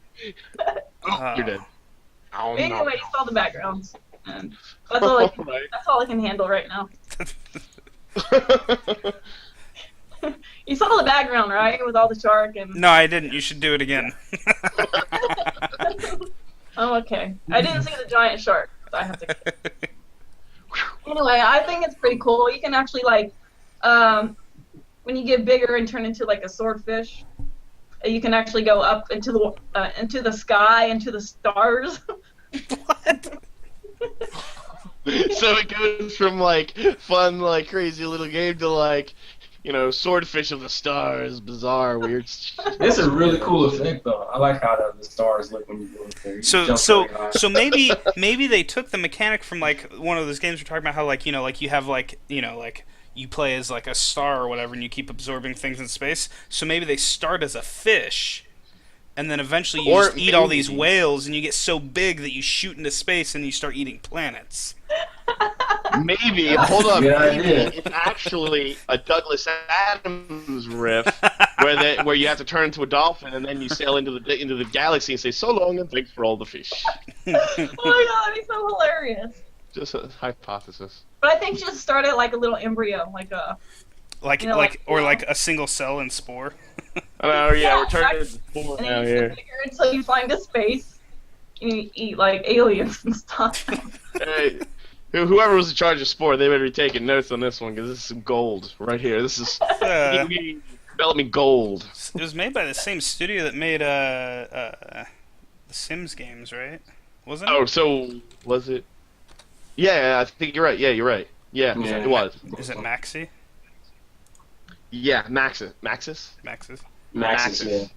Oh, you're dead. Oh, no. Anyway, you saw the backgrounds. And that's all. Alright. That's all I can handle right now. You saw the background, right, with all the shark and. No, I didn't. You should do it again. Oh, okay. I didn't see the giant shark. So I have to. Anyway, I think it's pretty cool. You can actually like, when you get bigger and turn into like a swordfish, you can actually go up into the sky, into the stars. What? So it goes from like fun, like crazy little game to like, swordfish of the stars, bizarre, weird. This is a really cool effect, though. I like how the stars look when you go up there. You jump very high. So maybe they took the mechanic from like one of those games we're talking about, how like like you have like like you play as like a star or whatever, and you keep absorbing things in space. So maybe they start as a fish, and then eventually you just eat all these whales, and you get so big that you shoot into space and you start eating planets. Maybe, hold on, Good maybe idea. it's actually a Douglas Adams riff where you have to turn into a dolphin and then you sail into the galaxy and say so long and thanks for all the fish. Oh my god, that'd be so hilarious. Just a hypothesis. But I think just start at like a little embryo, like a. Like like a single cell in spore. Oh yeah, we're Yeah, turning exactly. into four And now then you here. get bigger until you find a space, and you eat like aliens and stuff. Hey, whoever was in charge of sport, they better be taking notes on this one because this is some gold right here. This is develop me gold. It was made by the same studio that made the Sims games, right? Wasn't it? Oh, so was it? Yeah, I think you're right. Yeah, you're right. Yeah, Yeah. it was. Is it Maxi? Yeah, Maxis. Maxis? Maxis, yeah.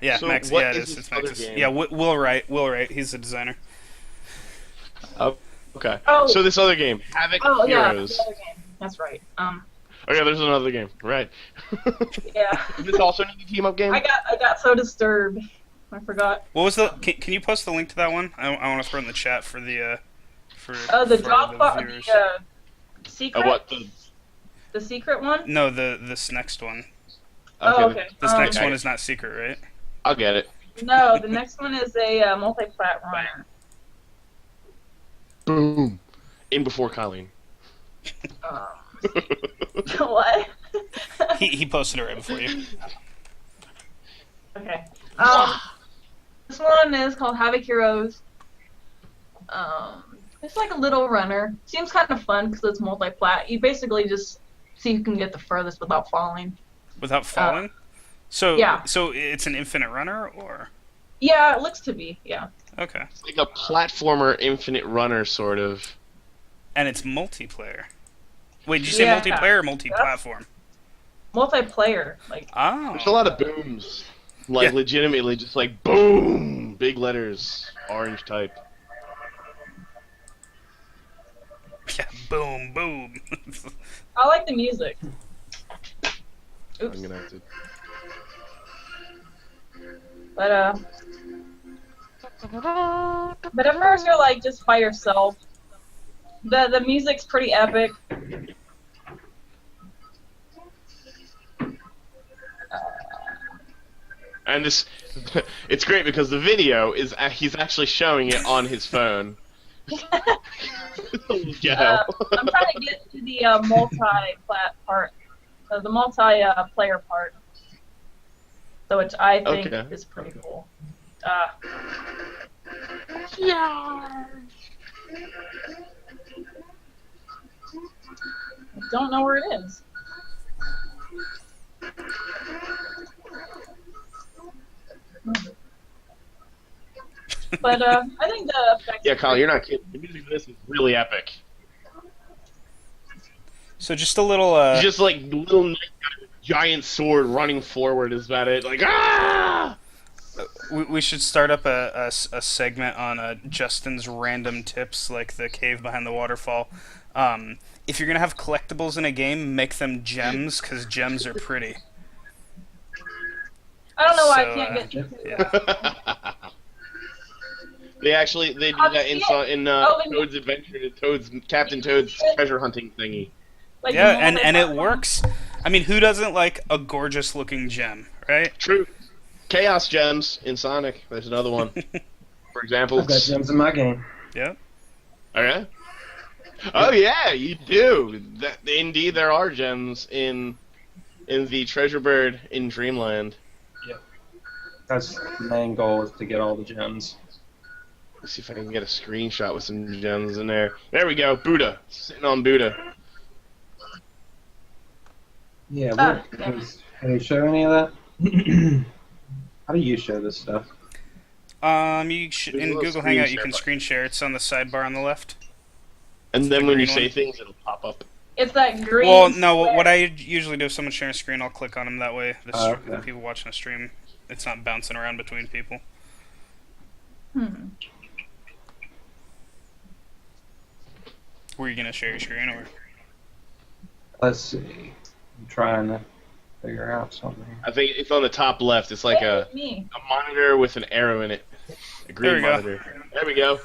Yeah, So Max. what Yeah, it is is. this It's other Maxis. game? Yeah, Will Wright. Will Wright. He's the designer. Okay. Oh. So this other game, Havoc Oh yeah, Heroes. the other game. That's right. Okay, there's another game. Right. Yeah. Is this also another team-up game? I got so disturbed. I forgot. What was the? Can you post the link to that one? I want to throw it in the chat for the The for drop the viewers. the secret. What? The secret one. No, this next one. Oh, okay. This next okay. one is not secret, right? I'll get it. No, the next one is a multi-plat runner. Boom. In before Colleen. What? He posted it right before you. Okay. This one is called Havoc Heroes. It's like a little runner. Seems kind of fun because it's multi-plat. You basically just see who can get the furthest without falling. Without falling. So yeah. So it's an infinite runner, or Yeah, it looks to be. Yeah. okay, It's like a platformer infinite runner, sort of. and it's multiplayer. Wait, did you say Yeah. multiplayer or multi-platform? Multiplayer. Like. Oh. There's a lot of booms. Like, Yeah. legitimately, just like, boom! Big letters. Orange type. Yeah, boom, boom. I like the music. Oops. I'm gonna have to... But at first you're like just by yourself. The music's pretty epic. And this... it's great because the video is... he's actually showing it on his phone. Yeah. I'm trying to get to the multi-plat part, the multi-player part, so which I think Okay. is pretty cool. I don't know where it is. But I think the effects. Yeah, Kyle, you're not kidding. The music for this is really epic. So just a little. It's just like little knight guy with a giant sword running forward is about it. Like, ah! We should start up a segment on Justin's random tips, like the cave behind the waterfall. If you're gonna have collectibles in a game, make them gems, because gems are pretty. I don't know why So, I can't get. Yeah. They do I'll that see it. in Oh, and- Toad's Adventure, Captain Toad's treasure hunting thingy. Like, Yeah, the and moment it I- works. I mean, who doesn't like a gorgeous looking gem, right? True. Chaos gems in Sonic. There's another one. For example. I've got gems in my game. Yeah. Okay. Oh yeah, you do. Indeed, there are gems in the treasure bird in Dreamland. That's the main goal, is to get all the gems. Let's see if I can get a screenshot with some gems in there. There we go. Buddha. Sitting on Buddha. Yeah, Ah, what, yeah. can you show any of that? How do you show this stuff? You should, There's a in little Google screen Hangout you share can button. screen share. It's on the sidebar on the left. And then The when you green say one. things, it'll pop up. It's that green. Well, no. square. What I usually do if someone's sharing a screen, I'll click on them. That way, Okay. the people watching a stream, it's not bouncing around between people. Were you gonna share your screen or? Let's see. I'm trying to figure out something. I think it's on the top left. It's like Hey, a it's me. monitor with an arrow in it. A green There we go. monitor. There we go.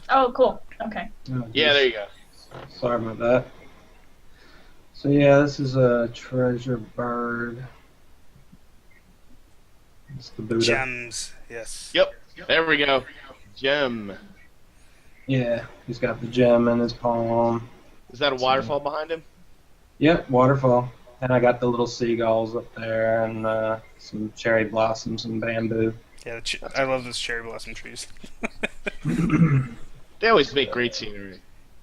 Oh, cool. Okay. Oh, Yeah, there you go. Sorry about that. So yeah, this is a treasure bird. It's the Buddha. Gems, yes. Yep. There we go. Gem. Yeah, he's got the gem in his palm. Is that a waterfall behind him? Yep, waterfall. And I got the little seagulls up there, and some cherry blossoms and bamboo. Yeah, I love those cherry blossom trees. They always make great scenery.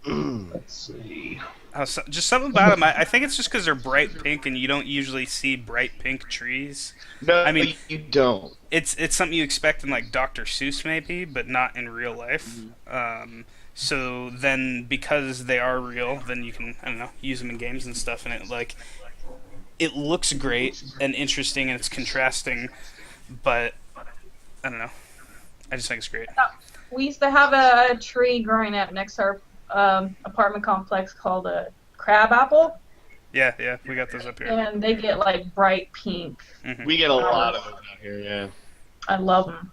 Let's see. Just something about them. I think it's just because they're bright pink, and you don't usually see bright pink trees. No, I mean- you don't. It's something you expect in like Dr. Seuss maybe, but not in real life. So then, because they are real, then you can, I don't know, use them in games and stuff, and it looks great and interesting, and it's contrasting, but I don't know. I just think it's great. We used to have a tree growing up next to our apartment complex called a crab apple, Yeah, we got those up here. and they get like bright pink. We get a lot of those out here, yeah. I love them.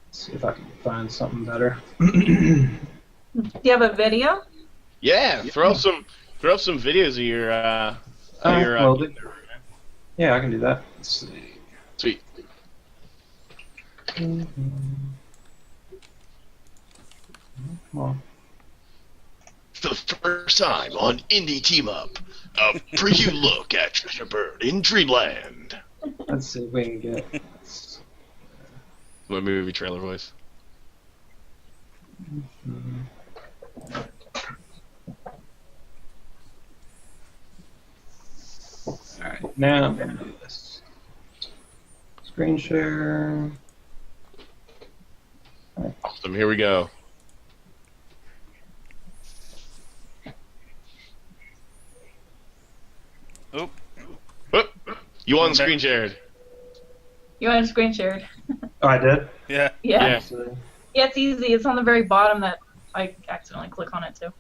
Let's see if I can find something better. Do you have a video? Yeah, throw up some videos of your well, yeah, I can do that. Let's see. Sweet. Come on. For the first time on Indie Teamup, a preview look at Treasure Bird in Dreamland. Let's see if we can get. My movie trailer voice. Alright, now I'm gonna do this. Screen share. Awesome, here we go. Oop. Whoop. You on screen shared. You want to screen shared? Oh, I did? Yeah. Yeah. Yeah. Let's see. Yeah, it's easy. It's on the very bottom that I accidentally click on it too.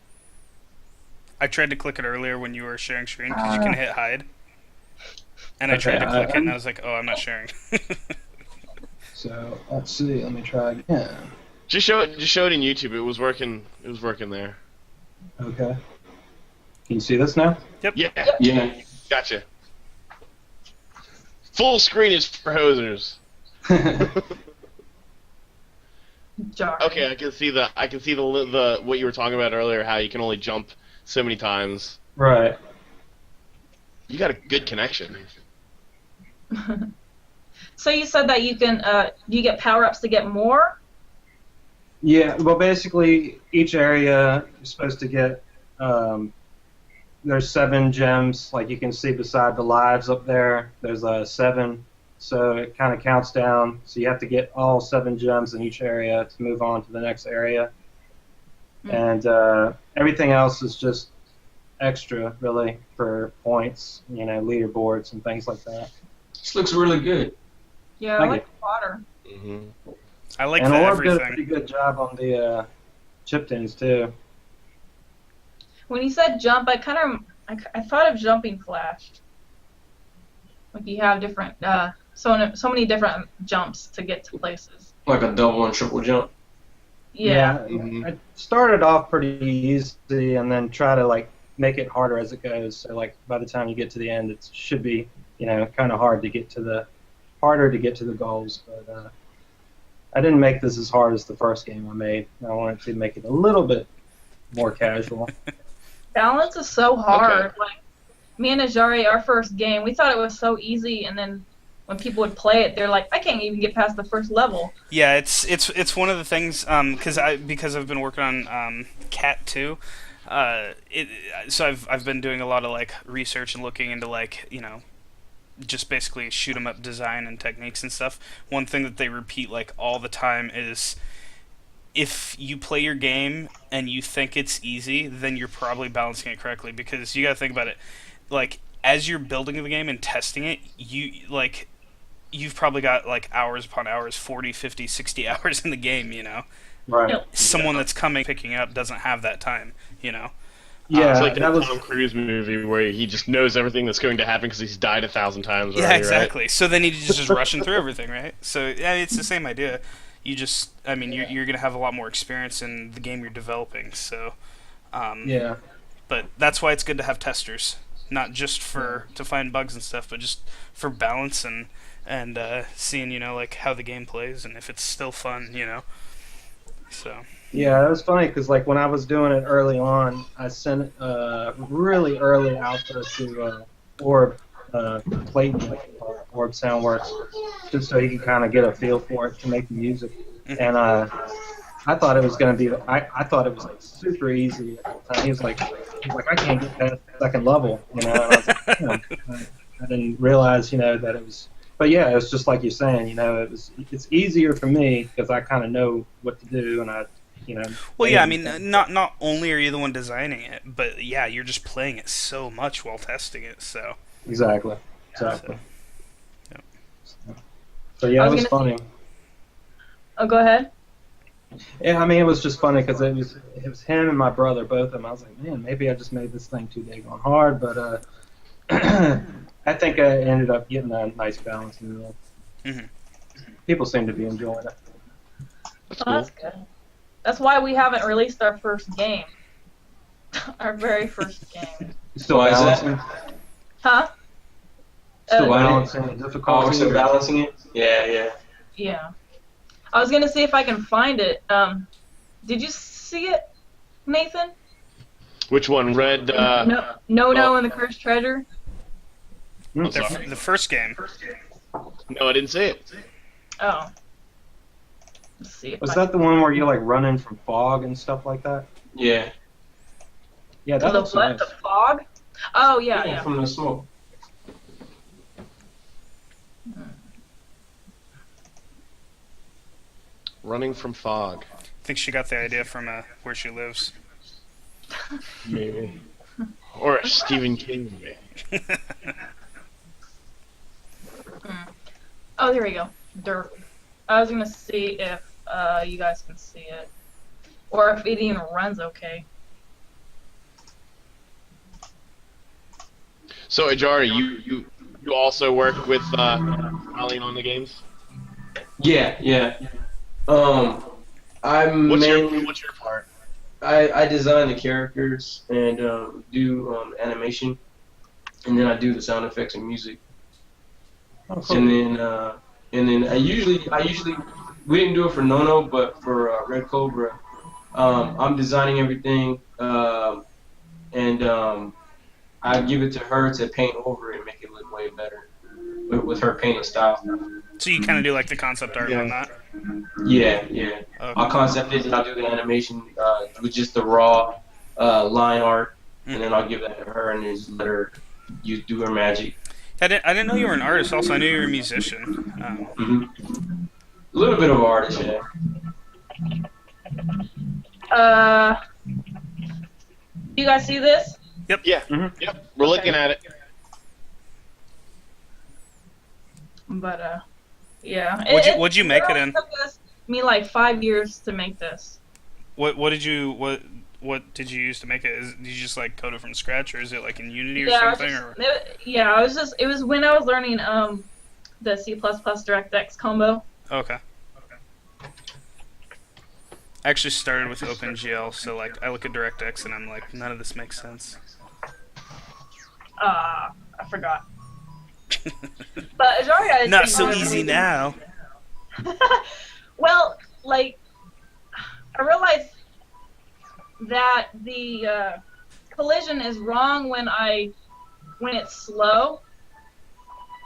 I tried to click it earlier when you were sharing screen because you can hit hide. And I tried Okay, to click it and I was like, oh, I'm not sharing. So let's see. Let me try again. Just show it in YouTube. It was working there. Okay. Can you see this now? Yeah. Yeah. Gotcha. Full screen is for hosers. Jar. Okay, I can see the what you were talking about earlier, how you can only jump so many times. Right. You got a good connection. So you said that you can you get power ups to get more. Yeah. Well, basically, each area is supposed to get. There's 7 gems, like you can see beside the lives up there. There's 7, So it kind of counts down. So you have to get all 7 gems in each area to move on to the next area. And everything else is just extra, really, for points, leaderboards and things like that. This looks really good. Yeah, I like the water. Mm-hmm. I like and the Orb did a everything. pretty good job on the chip-ins, too. When you said jump, I thought of Jumping Flash. Like you have different, so many different jumps to get to places. Like a double and triple jump. Yeah. I started off pretty easy and then try to make it harder as it goes. So by the time you get to the end, it should be kind of harder to get to the goals. But I didn't make this as hard as the first game I made. I wanted to make it a little bit more casual. Balance is so hard. Okay. Like me and Ajari, our first game, we thought it was so easy, and then when people would play it, they're like, I can't even get past the first level. Yeah, it's one of the things because I've been working on Cat 2. So I've been doing a lot of research and looking into just basically shoot 'em up design and techniques and stuff. One thing that they repeat all the time is if you play your game and you think it's easy, then you're probably balancing it correctly, because you got to think about it. As you're building the game and testing it, you've probably got hours upon hours, 40, 50, 60 hours in the game, Right. Someone that's picking up doesn't have that time, Yeah, It's like that that was Tom Cruise movie where he just knows everything that's going to happen because he's died 1,000 times already, Yeah, right? exactly. So then he's just rushing through everything, right? So yeah, it's the same idea. You're gonna have a lot more experience in the game you're developing. So, yeah. but that's why it's good to have testers, not just to find bugs and stuff, but just for balance and seeing how the game plays and if it's still fun, So. Yeah, it was funny because when I was doing it early on, I sent really early alpha to Orb Clayton, Orb Soundworks, just so he could kind of get a feel for it to make the music. And I thought it was going to be, I thought it was super easy at the time. He was like, I can't get past the second level, And I was like, I didn't realize, that it was. But yeah, it was just like you're saying, it's easier for me because I kind of know what to do and I. Well, yeah, not only are you the one designing it, but yeah, you're just playing it so much while testing it. So Exactly. So, yep. So yeah, it was funny. Oh, go ahead. Yeah, it was just funny because it was him and my brother, both of them. I was like, man, maybe I just made this thing too big on hard, but I think I ended up getting a nice balance in the end. Mm-hmm. People seem to be enjoying it. That's Oh, cool. that's good. That's why we haven't released our first game. Our very first game. Still Why is that? balancing? Huh? Still Why balancing the Oh, difficulty? we're still balancing it? Yeah. Yeah. I was gonna see if I can find it. Did you see it, Nathan? Which one? Red? No, and the Cursed Treasure. I'm sorry. The first game. No, I didn't say it. Oh. Let's see if Was I that the one where you running from fog and stuff like that? Yeah. Yeah, that the looks what? nice. The fog? Oh yeah. From the smoke. Running from fog. I think she got the idea from where she lives. Maybe. Or a Stephen King movie. Oh, there we go. Dirt. I was gonna see if you guys can see it, or if it even runs okay. So, Ajari, you also work with Colleen on the games? Yeah. I'm What's mainly your part? I design the characters and do animation, and then I do the sound effects and music. Oh, cool. And then I usually we didn't do it for Nono, but for Red Cobra, I'm designing everything, and I give it to her to paint over it and make it look way better with her painting style. So you kind of do the concept art on that. Yeah. Okay. I'll concept it and I'll do the animation with just the raw line art, and then I'll give that to her and just let her do her magic. I didn't know you were an artist. Also, I knew you were a musician. A little bit of artist, yeah. You guys see this? Yeah. Yep. We're looking at it. But yeah. What'd you make it in? took me like 5 years to make this. What did you use to make it? Did you just like code it from scratch, or is it like in Unity or Yeah, something? it was when I was learning the C++ DirectX combo. Okay. I actually started with OpenGL, so like I look at DirectX and I'm like, none of this makes sense. I forgot. But Azaria Not so easy now. Well, like I realized that the collision is wrong when it's slow.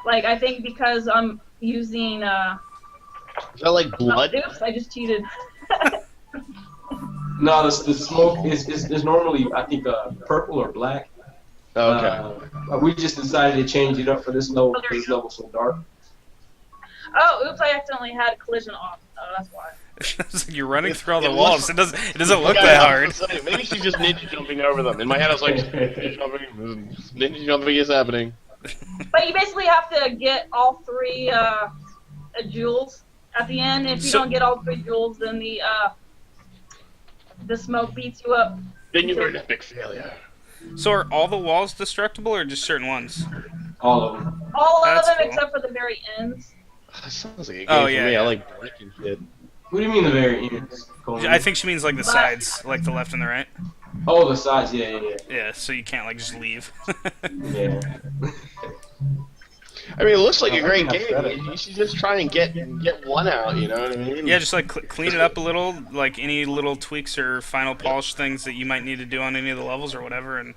Like I think because I'm using Is that like blood? oops, I just cheated. No, the smoke is normally, I think, purple or black. Oh, okay. We just decided to change it up for this level. This level's so dark. Oh, oops! I accidentally had collision off. Oh, that's why. It's like you're running through all the it walls. looks- It doesn't look Yeah, that I was hard. gonna say, maybe she's just ninja jumping over them. In my head, I was like, ninja jumping is happening. But you basically have to get all three jewels at the end. If you don't get all three jewels, then the smoke beats you up. Then you're an epic failure. So are all the walls destructible, or just certain ones? All of them. All That's of them cool. except for the very ends. That sounds like a game Oh, for yeah, me. yeah. I like breaking shit. What do you mean the very ends? I think she means like the sides, like the left and the right. Oh, the sides. Yeah. Yeah, so you can't like just leave. Yeah. I mean, it looks like a I great think that's game. You should just try and get one out. You know what I mean? Yeah, just like clean it up a little, like any little tweaks or final polish things that you might need to do on any of the levels or whatever, and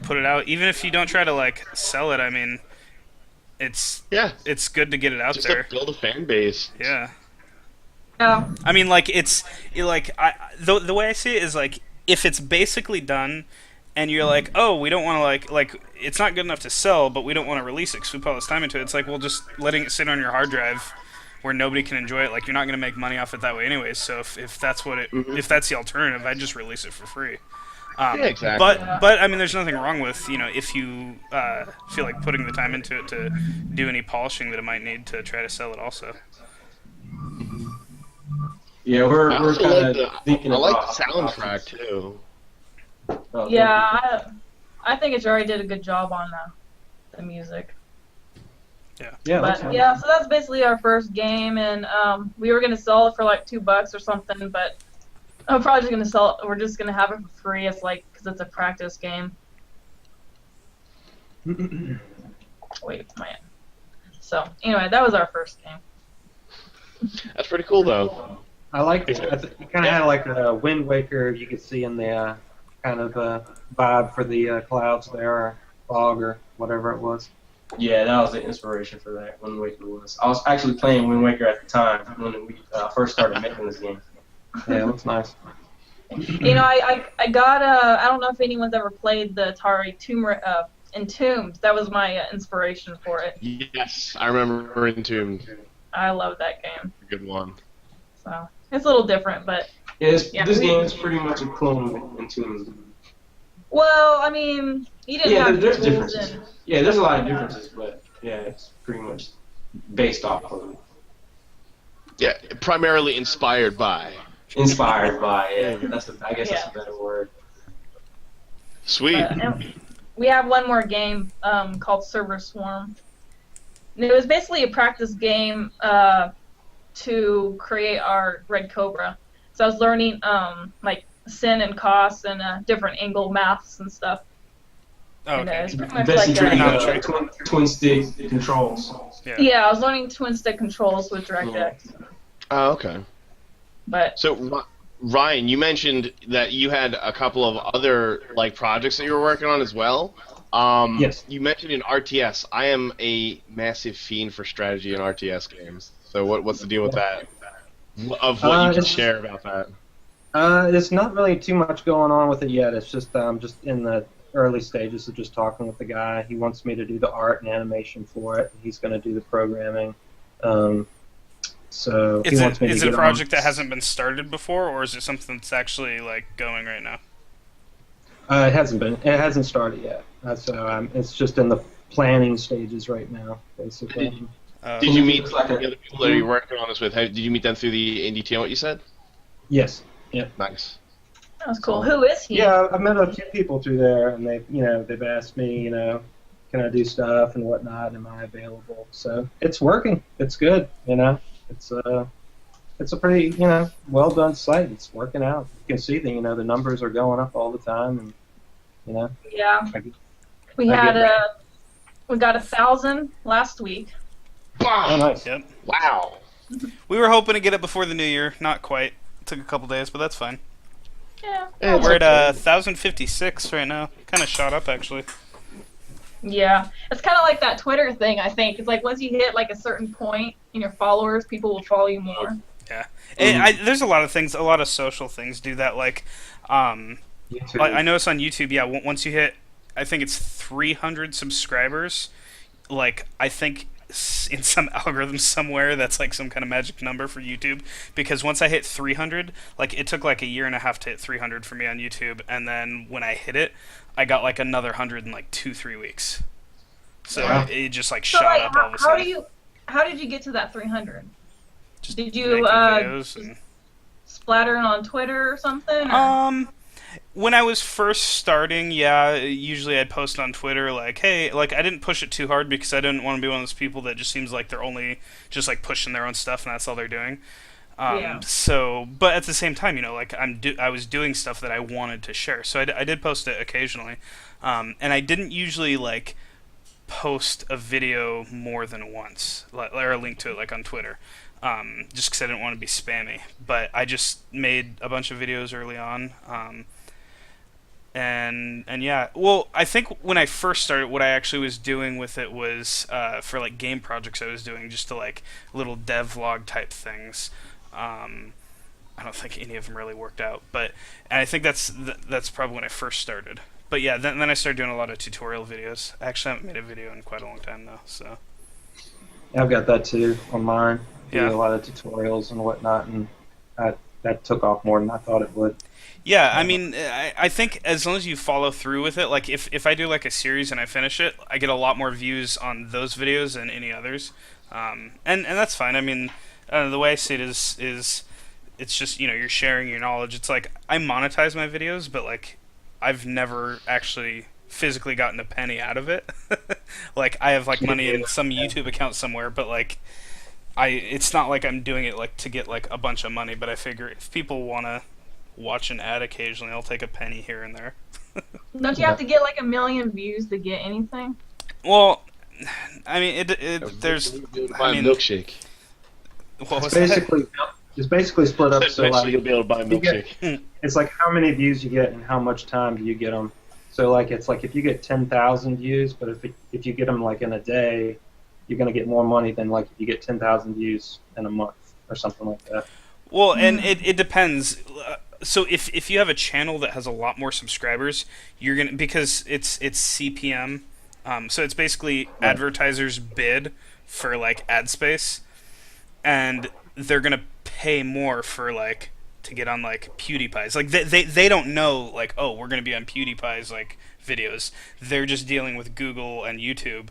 put it out. Even if you don't try to like sell it, I mean, it's good to get it out Just there. to build a fan base. Yeah. Yeah. I mean, like the way I see it is like if it's basically done, and you're like, oh, we don't want to like it's not good enough to sell, but we don't want to release it because we put all this time into it. It's like, well, just letting it sit on your hard drive where nobody can enjoy it. Like you're not going to make money off it that way anyways. So if that's what if that's the alternative, I'd just release it for free. Yeah, exactly. But I mean, there's nothing wrong with if you feel like putting the time into it to do any polishing that it might need to try to sell it also. Yeah, we're I also kind of thinking I like about the soundtrack too. Oh, Yeah, I think Ajari did a good job on the music. Yeah, But yeah, so that's basically our first game, and we were gonna sell it for like $2 or something, but I'm probably just gonna sell it. We're just gonna have it for free. It's like because it's a practice game. Wait, man. So anyway, that was our first game. That's pretty cool though. I like it. You kind of had like a Wind Waker you could see in the kind of vibe for the clouds there, or fog, or whatever it was. Yeah, that was the inspiration for that. Wind Waker was. I was actually playing Wind Waker at the time when we first started making this game. Yeah, it looks nice. You know, I got I don't know if anyone's ever played the Atari Entombed. That was my inspiration for it. Yes, I remember Entombed. I love that game. Good one. So it's a little different, but Yeah, Yeah. this game is pretty much a clone of Entombed. well, I mean, you didn't Yeah, have there's tools differences. and Yeah, there's a lot of differences, but yeah, it's pretty much based off of it. Yeah, primarily inspired by. Inspired by, yeah. I guess that's a better word. Sweet. and we have one more game called Server Swarm. And it was basically a practice game to create our Red Cobra. So I was learning like sin and cos and different angle maths and stuff. Oh, And, okay. it's pretty much Best like trick. twin stick controls. yeah, I was learning twin stick controls with DirectX. Oh, okay. But So, Ryan, you mentioned that you had a couple of other like projects that you were working on as well. Yes. You mentioned in RTS. I am a massive fiend for strategy in RTS games. So, what's the deal with that? Of what you can it's- share about that. There's not really too much going on with it yet. It's just in the early stages of just talking with the guy. He wants me to do the art and animation for it. And he's going to do the programming. Um, so he wants me to Is it a get on. project that hasn't been started before, or is it something that's actually like going right now? It hasn't been. It hasn't started yet. So it's just in the planning stages right now, basically. Did you meet Looks like the other people that you're working on this with? Did you meet them through the indie team? What you said? Yes. Yeah. Nice. That was cool. Who is he? Yeah, I've met a few people through there, and they've asked me, can I do stuff and whatnot? Am I available? So it's working. It's good. It's a pretty, well done site. It's working out. You can see the numbers are going up all the time, and Yeah. I get- We I had get we got 1,000 last week. oh nice. Yep. Wow. We were hoping to get it before the new year. Not quite. Took a couple days, but that's fine. Yeah. Yeah, We're at 1,056 right now. Kind of shot up, actually. Yeah. It's kind of like that Twitter thing, I think. It's like once you hit like a certain point in your followers, people will follow you more. Yeah. There's a lot of things, a lot of social things do that. Like, YouTube. I noticed on YouTube, yeah, once you hit, I think it's 300 subscribers, like, I think in some algorithm somewhere that's like some kind of magic number for YouTube, because once I hit 300, like, it took like a year and a half to hit 300 for me on YouTube, and then when I hit it, I got like another 100 in like 2-3 weeks. So Wow. it just like So shot like, up all of a sudden. how did you get to that 300? Just Did you making videos and... splatter on Twitter or something? Or? When I was first starting, yeah, usually I'd post on Twitter like, hey, like, I didn't push it too hard because I didn't want to be one of those people that just seems like they're only just like pushing their own stuff and that's all they're doing. Yeah. So, but at the same time, like, I was doing stuff that I wanted to share, so I did post it occasionally, and I didn't usually like post a video more than once, or a link to it like on Twitter. Just because I didn't want to be spammy, but I just made a bunch of videos early on, and yeah. Well, I think when I first started, what I actually was doing with it was for like game projects I was doing, just to like little devlog type things. I don't think any of them really worked out, and I think that's probably when I first started. But yeah, then I started doing a lot of tutorial videos. I actually haven't made a video in quite a long time though, so. Yeah, I've got that too on mine. Yeah. Do a lot of tutorials and whatnot, and that took off more than I thought it would. Yeah, I mean, I think as long as you follow through with it, like if I do like a series and I finish it, I get a lot more views on those videos than any others, and that's fine. I mean, the way I see it is it's just, you're sharing your knowledge. It's like I monetize my videos, but like I've never actually physically gotten a penny out of it. Like I have like money in some YouTube account somewhere, but like it's not like I'm doing it like to get like a bunch of money. But I figure if people want to watch an ad occasionally, I'll take a penny here and there. Don't you have to get like 1 million views to get anything? Well, I mean, there's. Buy a milkshake. What was It's basically split up. So Eventually like, you'll be able to buy a you get- milkshake. it's like how many views you get and how much time do you get them. So like it's like if you get 10,000 views, but if you get them like in a day, you're gonna get more money than like if you get 10,000 views in a month or something like that. Well, and it depends. So if you have a channel that has a lot more subscribers, you're gonna, because it's CPM. So it's basically advertisers bid for like ad space, and they're gonna pay more for like to get on like PewDiePie's. Like they don't know like, oh, we're gonna be on PewDiePie's like videos. They're just dealing with Google and YouTube,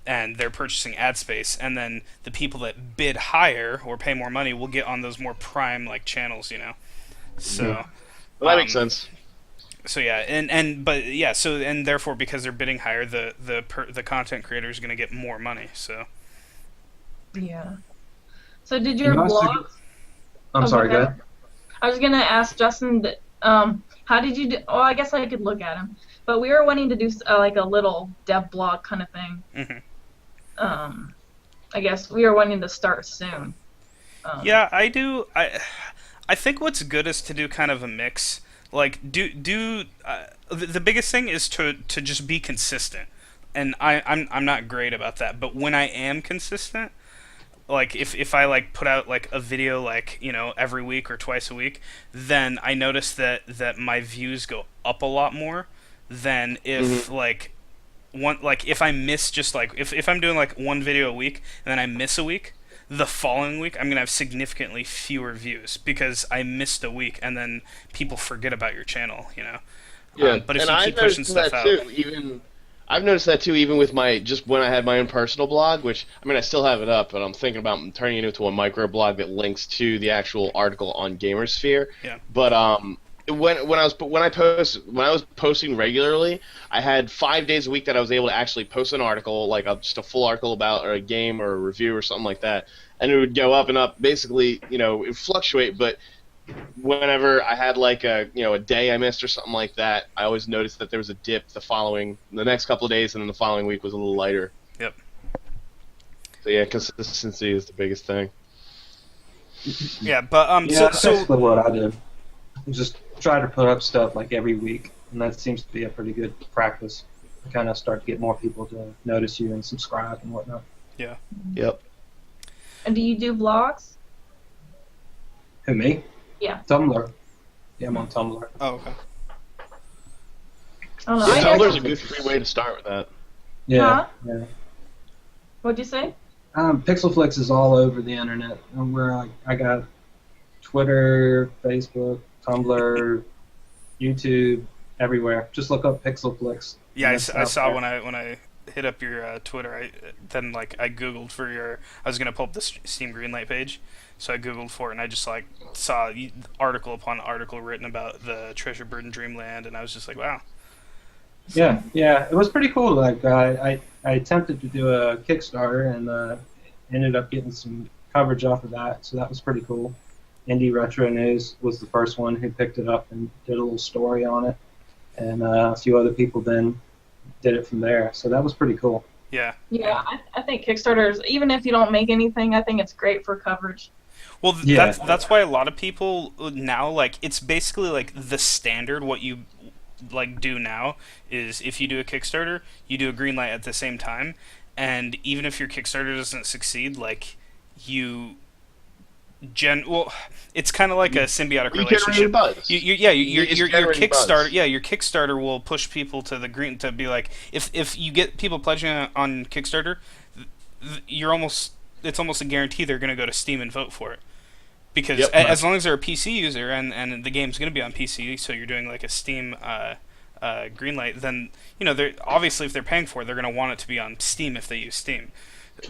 and they're purchasing ad space, and then the people that bid higher or pay more money will get on those more prime like channels, So Well, that makes sense. So yeah, and therefore because they're bidding higher, the content creator is going to get more money. So Yeah. So did your You also- blog? I'm sorry, go ahead. I was gonna ask Justin that, how did you do? Oh, I guess I could look at him. But we were wanting to do like a little dev blog kind of thing. Mhm. I guess we were wanting to start soon. yeah, I do. I think what's good is to do kind of a mix. Like the biggest thing is to just be consistent, and I'm not great about that. But when I am consistent, like if I like put out like a video like every week or twice a week, then I notice that my views go up a lot more, than Mhm. if if I miss just like if I'm doing like one video a week and then I miss a week, the following week I'm gonna have significantly fewer views because I missed a week and then people forget about your channel, you know. Yeah, But if and you I've keep pushing noticed stuff that out, too. Even I've noticed that too. Even with my just when I had my own personal blog, which I mean I still have it up, but I'm thinking about turning it into a micro blog that links to the actual article on Gamersphere. yeah, But when I was posting regularly, I had 5 days a week that I was able to actually post an article, like just a full article about or a game or a review or something like that, and it would go up and up. Basically, it would fluctuate, but whenever I had like a day I missed or something like that, I always noticed that there was a dip the next couple of days, and then the following week was a little lighter. yep, So yeah, consistency is the biggest thing. yeah. But Yeah, that's basically what I do. Just try to put up stuff like every week, and that seems to be a pretty good practice. To kind of start to get more people to notice you and subscribe and whatnot. yeah. Yep. And do you do vlogs? Who, me? Yeah. Tumblr. Yeah, I'm on Tumblr. Oh, okay. I don't know. Yeah, I Tumblr's guess, a good free way to start with that. Yeah. Huh? Yeah. What'd you say? Pixelflix is all over the internet. Where I got Twitter, Facebook, Tumblr, YouTube, everywhere. Just look up Pixelflix. Yeah, and I it's I out saw there. when I hit up your Twitter. I googled for your. I was gonna pull up the Steam Greenlight page, so I googled for it, and I just like saw article upon article written about the Treasure Bird in Dreamland, and I was just like, wow. Yeah, yeah, it was pretty cool. Like I attempted to do a Kickstarter and ended up getting some coverage off of that, so that was pretty cool. Indie Retro News was the first one who picked it up and did a little story on it, and a few other people then did it from there. So that was pretty cool. Yeah. Yeah, I think Kickstarters, even if you don't make anything, I think it's great for coverage. Well, Yeah. that's why a lot of people now like it's basically like the standard. What you like do now is if you do a Kickstarter, you do a Greenlight at the same time, and even if your Kickstarter doesn't succeed, like you well, it's kind of like a symbiotic You generate relationship. buzz. It's Your generating Kickstarter, buzz. yeah, your Kickstarter will push people to the green to be like, if you get people pledging on Kickstarter, you're almost it's almost a guarantee they're going to go to Steam and vote for it because Yep. as long as they're a PC user and the game's going to be on PC, so you're doing like a Steam Greenlight, then they're obviously if they're paying for it, they're going to want it to be on Steam if they use Steam.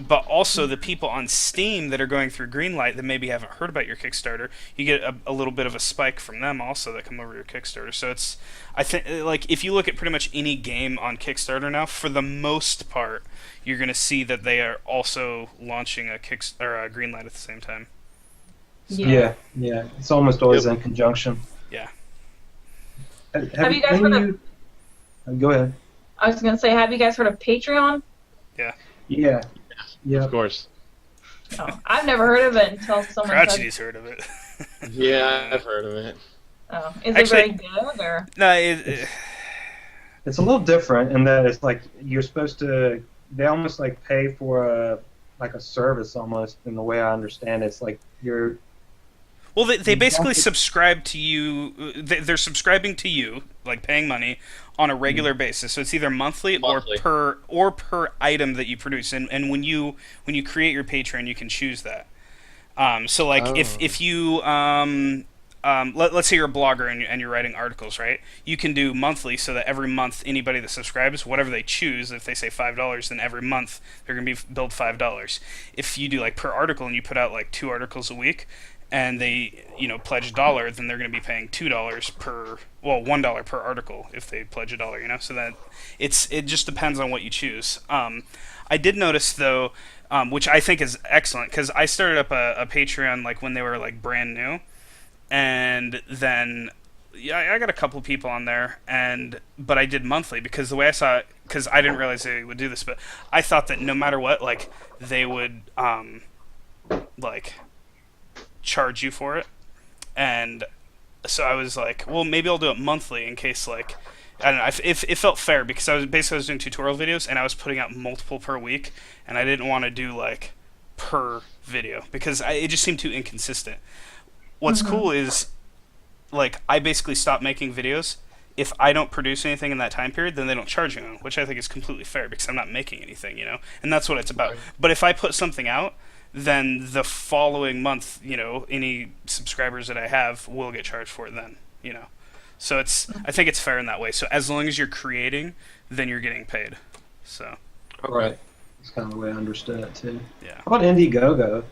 But also the people on Steam that are going through Greenlight that maybe haven't heard about your Kickstarter, you get a little bit of a spike from them also that come over your Kickstarter. So I think like if you look at pretty much any game on Kickstarter now, for the most part, you're going to see that they are also launching a Greenlight at the same time. Yeah, yeah, it's almost always Yep. in conjunction. Yeah. Have you guys heard of? Go ahead. I was gonna say, have you guys heard of Patreon? Yeah, yeah. Of course. No, I've never heard of it until someone said. Crouchity's heard of it. Yeah, I've heard of it. Oh, is it Actually- very good or? No, It's a little different in that it's like you're supposed to. They almost like pay for a service almost. In the way I understand it, it's like you're. well, they basically Exactly. subscribe to you. They're subscribing to you, like paying money on a regular basis. So it's either monthly, Monthly. or per item that you produce. And when you create your Patreon, you can choose that. So like Oh. if you let's say you're a blogger and you're writing articles, right? You can do monthly, so that every month anybody that subscribes, whatever they choose, if they say $5, then every month they're gonna be billed $5. If you do like per article and you put out like 2 articles a week, and they pledge $1, then they're gonna be paying $2 per $1 per article if they pledge $1. So that it just depends on what you choose. I did notice though. Which I think is excellent because I started up a Patreon like when they were like brand new, and then I got a couple people on there, but I did monthly because the way I saw it, because I didn't realize they would do this, but I thought that no matter what, like they would like charge you for it, and so I was like, well, maybe I'll do it monthly in case like. I don't know. It felt fair because I was doing tutorial videos and I was putting out multiple per week, and I didn't want to do like per video because it just seemed too inconsistent. What's cool is like I basically stopped making videos if I don't produce anything in that time period, then they don't charge me on it, which I think is completely fair because I'm not making anything, and that's what it's about. Right. But if I put something out, then the following month, any subscribers that I have will get charged for it then. So I think it's fair in that way. So as long as you're creating, then you're getting paid. So Right. That's kind of the way I understood it too. yeah, How about Indiegogo?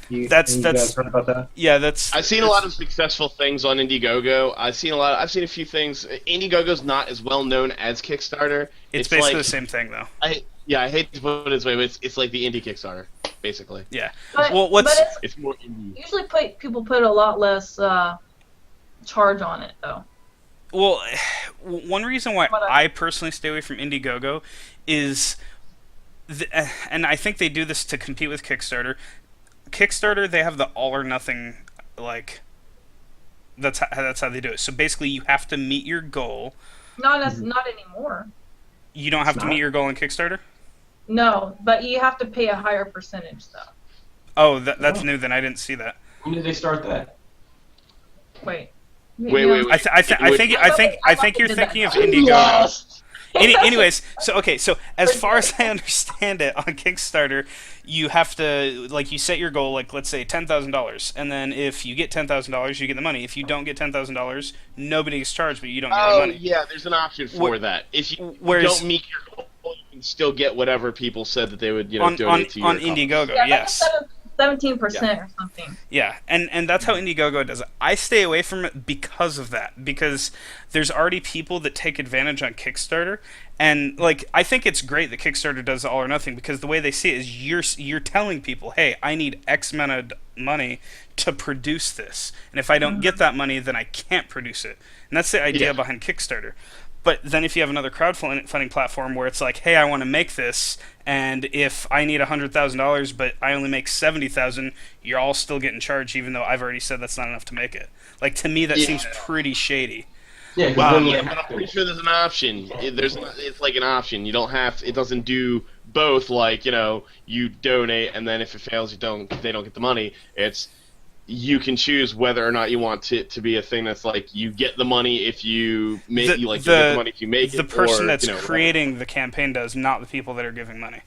You That's- guys heard about that? yeah, that's. I've seen a lot of successful things on Indiegogo. I've seen a few things. Indiegogo's not as well known as Kickstarter. It's basically like, the same thing though. I hate to put it this way, but it's like the indie Kickstarter, basically. Yeah. But, Well, but It's more indie. usually people put a lot less charge on it though. Well, one reason why What I personally stay away from Indiegogo is, and I think they do this to compete with Kickstarter. Kickstarter, they have the all or nothing, like, that's how they do it. So basically, you have to meet your goal. Not anymore. You don't have It's to not? meet your goal in Kickstarter? No, but you have to pay a higher percentage though. Oh, that's Oh. new. Then I didn't see that. When did they start that? Wait. Wait. I think you're thinking of Indiegogo. Lost. Anyways, so as far as I understand it, on Kickstarter, you have to, like, you set your goal, like, let's say $10,000, and then if you get $10,000, you get the money. If you don't get $10,000, nobody gets charged, but you don't get the Oh money. yeah, there's an option for Wh- that. If you whereas- don't meet your goal, you can still get whatever people said that they would, on donate to you. on Indiegogo, Yeah, yes. 17% or something. Yeah, and that's how Indiegogo does it. I stay away from it because of that, because there's already people that take advantage on Kickstarter, and like I think it's great that Kickstarter does all or nothing, because the way they see it is you're telling people, hey, I need X amount of money to produce this, and if I don't get that money, then I can't produce it, and that's the idea Yeah. behind Kickstarter. But then if you have another crowdfunding platform where it's like, hey, I want to make this, and if I need $100,000, but I only make $70,000, you're all still getting charged, even though I've already said that's not enough to make it. Like, to me, that Yeah. seems pretty shady. Yeah, 'cause Wow, then, yeah, like, but I'm pretty sure there's an option. It's like an option. You don't have. It doesn't do both. Like you donate, and then if it fails, they don't get the money. It's you can choose whether or not you want it to be a thing that's like you get the money if you make you get the money if you make it. The person or, that's whatever. creating the campaign does, not the people that are giving money.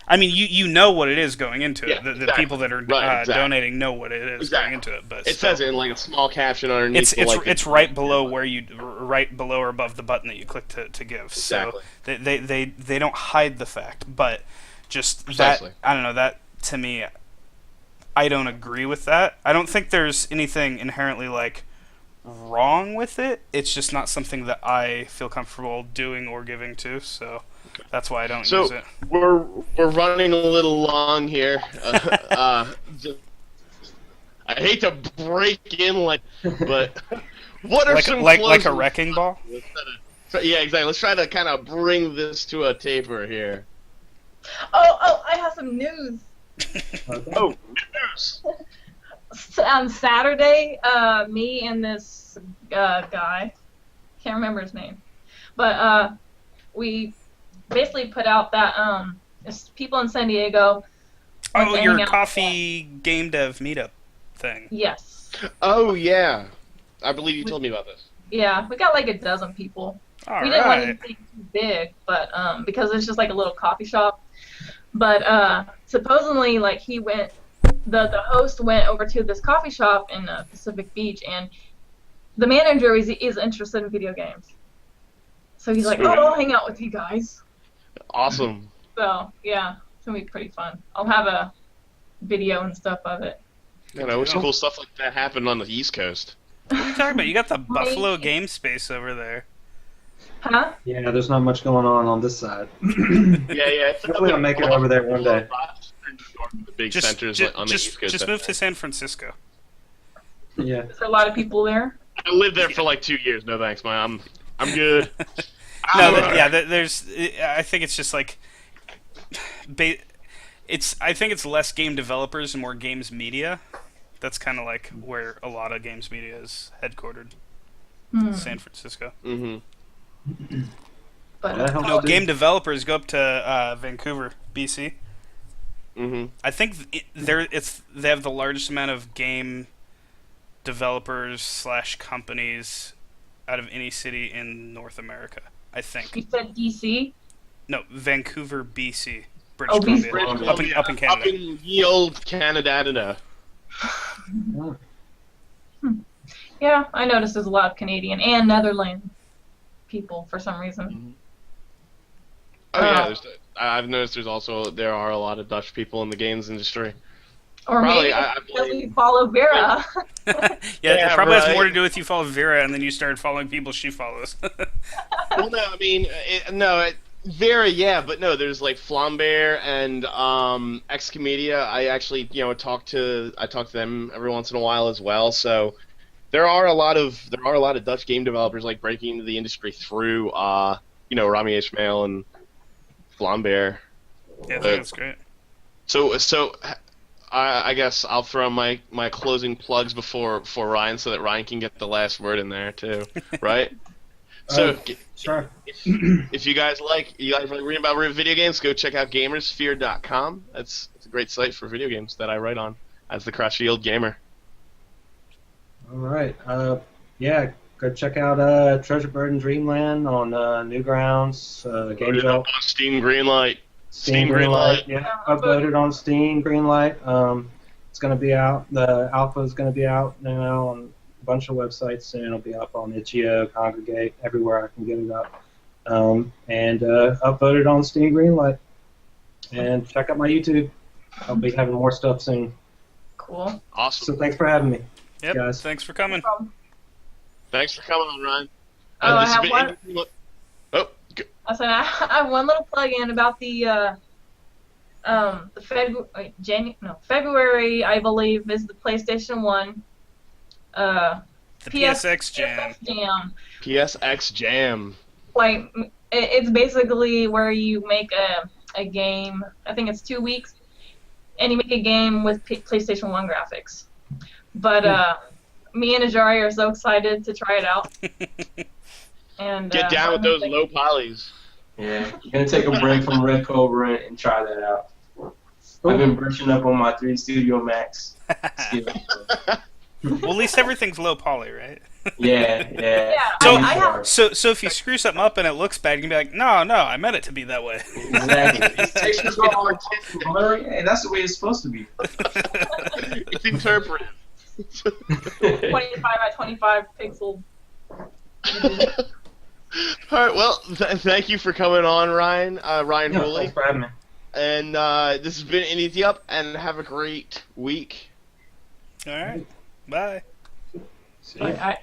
I mean, you know what it is going into Yeah, it. The exactly. people that are Right, exactly. donating know what it is Exactly. going into it. But It still. says it in like a small caption underneath. It's right below where right below or above the button that you click to give. Exactly. So they don't hide the fact, but just Precisely. that, I don't know, that to me, I don't agree with that. I don't think there's anything inherently like wrong with it. It's just not something that I feel comfortable doing or giving to. So that's why I don't use So it. we're running a little long here. Just- I hate to break in but what are some Like a closing wrecking ball. Yeah, exactly. Let's try to kind of bring this to a taper here. Oh, I have some news. Oh, news! On Saturday, me and this guy, can't remember his name, but we basically put out that it's people in San Diego. want Oh, to your hang out. coffee game dev meetup thing. Yes. Oh yeah, I believe you told me about this. Yeah, we got like a dozen people. All We didn't want right. anything too big, but because it's just like a little coffee shop. But supposedly, like the host went over to this coffee shop in Pacific Beach, and the manager is interested in video games. So he's like, Sweet. "Oh, I'll hang out with you guys." Awesome. So yeah, it's gonna be pretty fun. I'll have a video and stuff of it. Man, I wish cool stuff like that happened on the East Coast. What are you talking about? You got the Buffalo game space over there. Huh? Yeah, there's not much going on this side. Yeah. Hopefully I'll make it over there one day. The big Just, centers just, on the East Coast. just move to San Francisco. Yeah. Is there a lot of people there? I lived there for like 2 years. No thanks, man. I'm good. No, I'm yeah, there's. I think it's just like, I think it's less game developers and more games media. That's kind of like where a lot of games media is headquartered. San Francisco. Mm-hmm. But That helps No, too. game developers go up to Vancouver, BC. Mm-hmm. I think they have the largest amount of game developers / companies out of any city in North America. I You think. said DC? No, Vancouver, BC, British Oh, Columbia, BC. up in Canada. Up in ye old Canada. Yeah, I noticed there's a lot of Canadian and Netherlands people for some reason. Oh yeah, I've noticed there are a lot of Dutch people in the games industry. Or Probably, maybe I it's because believe. we follow Vera. Yeah, it probably has right. more to do with you follow Vera and then you started following people she follows. Well, no, I mean, Vera, yeah, but no, there's like Flambear and Excomedia. I actually, talk to them every once in a while as well. So there are a lot of Dutch game developers like breaking into the industry through, Rami Ismail and Flambear. Yeah, I think that's great. So I guess I'll throw my closing plugs before Ryan, so that Ryan can get the last word in there too, right? So Sure. if you guys like reading about video games, go check out gamersphere.com. It's a great site for video games that I write on as the Crash Shield Gamer. All right. Yeah, go check out Treasure Bird and Dreamland on Newgrounds, Game Loaded up Jolt, on Steam Greenlight. Steam Greenlight. Yeah, uploaded on Steam Greenlight. It's going to be out. The alpha is going to be out now on a bunch of websites soon. It'll be up on itch.io, Congregate, everywhere I can get it up. And uploaded on Steam Greenlight. And check out my YouTube. I'll be having more stuff soon. Cool. Awesome. So thanks for having me. Yep, Guys. thanks for coming. No problem. Thanks for coming on, Ryan. Oh, I This has have been one. Indie- I said I have one little plug-in about the February, I believe, is the PlayStation 1 The PSX Jam. PSX Jam. PSX Jam. Like it's basically where you make a game. I think it's 2 weeks, and you make a game with PlayStation 1 graphics. But me and Ajari are so excited to try it out. And Get down with those low polys. Yeah, I'm gonna take a break from Red Cobra and try that out. I've been brushing up on my 3 Studio Max skills. Well, at least everything's low poly, right? Yeah. Yeah, So- I have. So if you screw something up and it looks bad, you can be like, no, I meant it to be that way. Exactly. These textures are all intense and blurry. Hey, that's the way it's supposed to be. It's interpretive. 25 by 25 pixel. All right, well, thank you for coming on, Ryan. Ryan Yeah, Hooley. thanks for having me. And this has been Indie Teamup, and have a great week. All right. Bye. See ya. I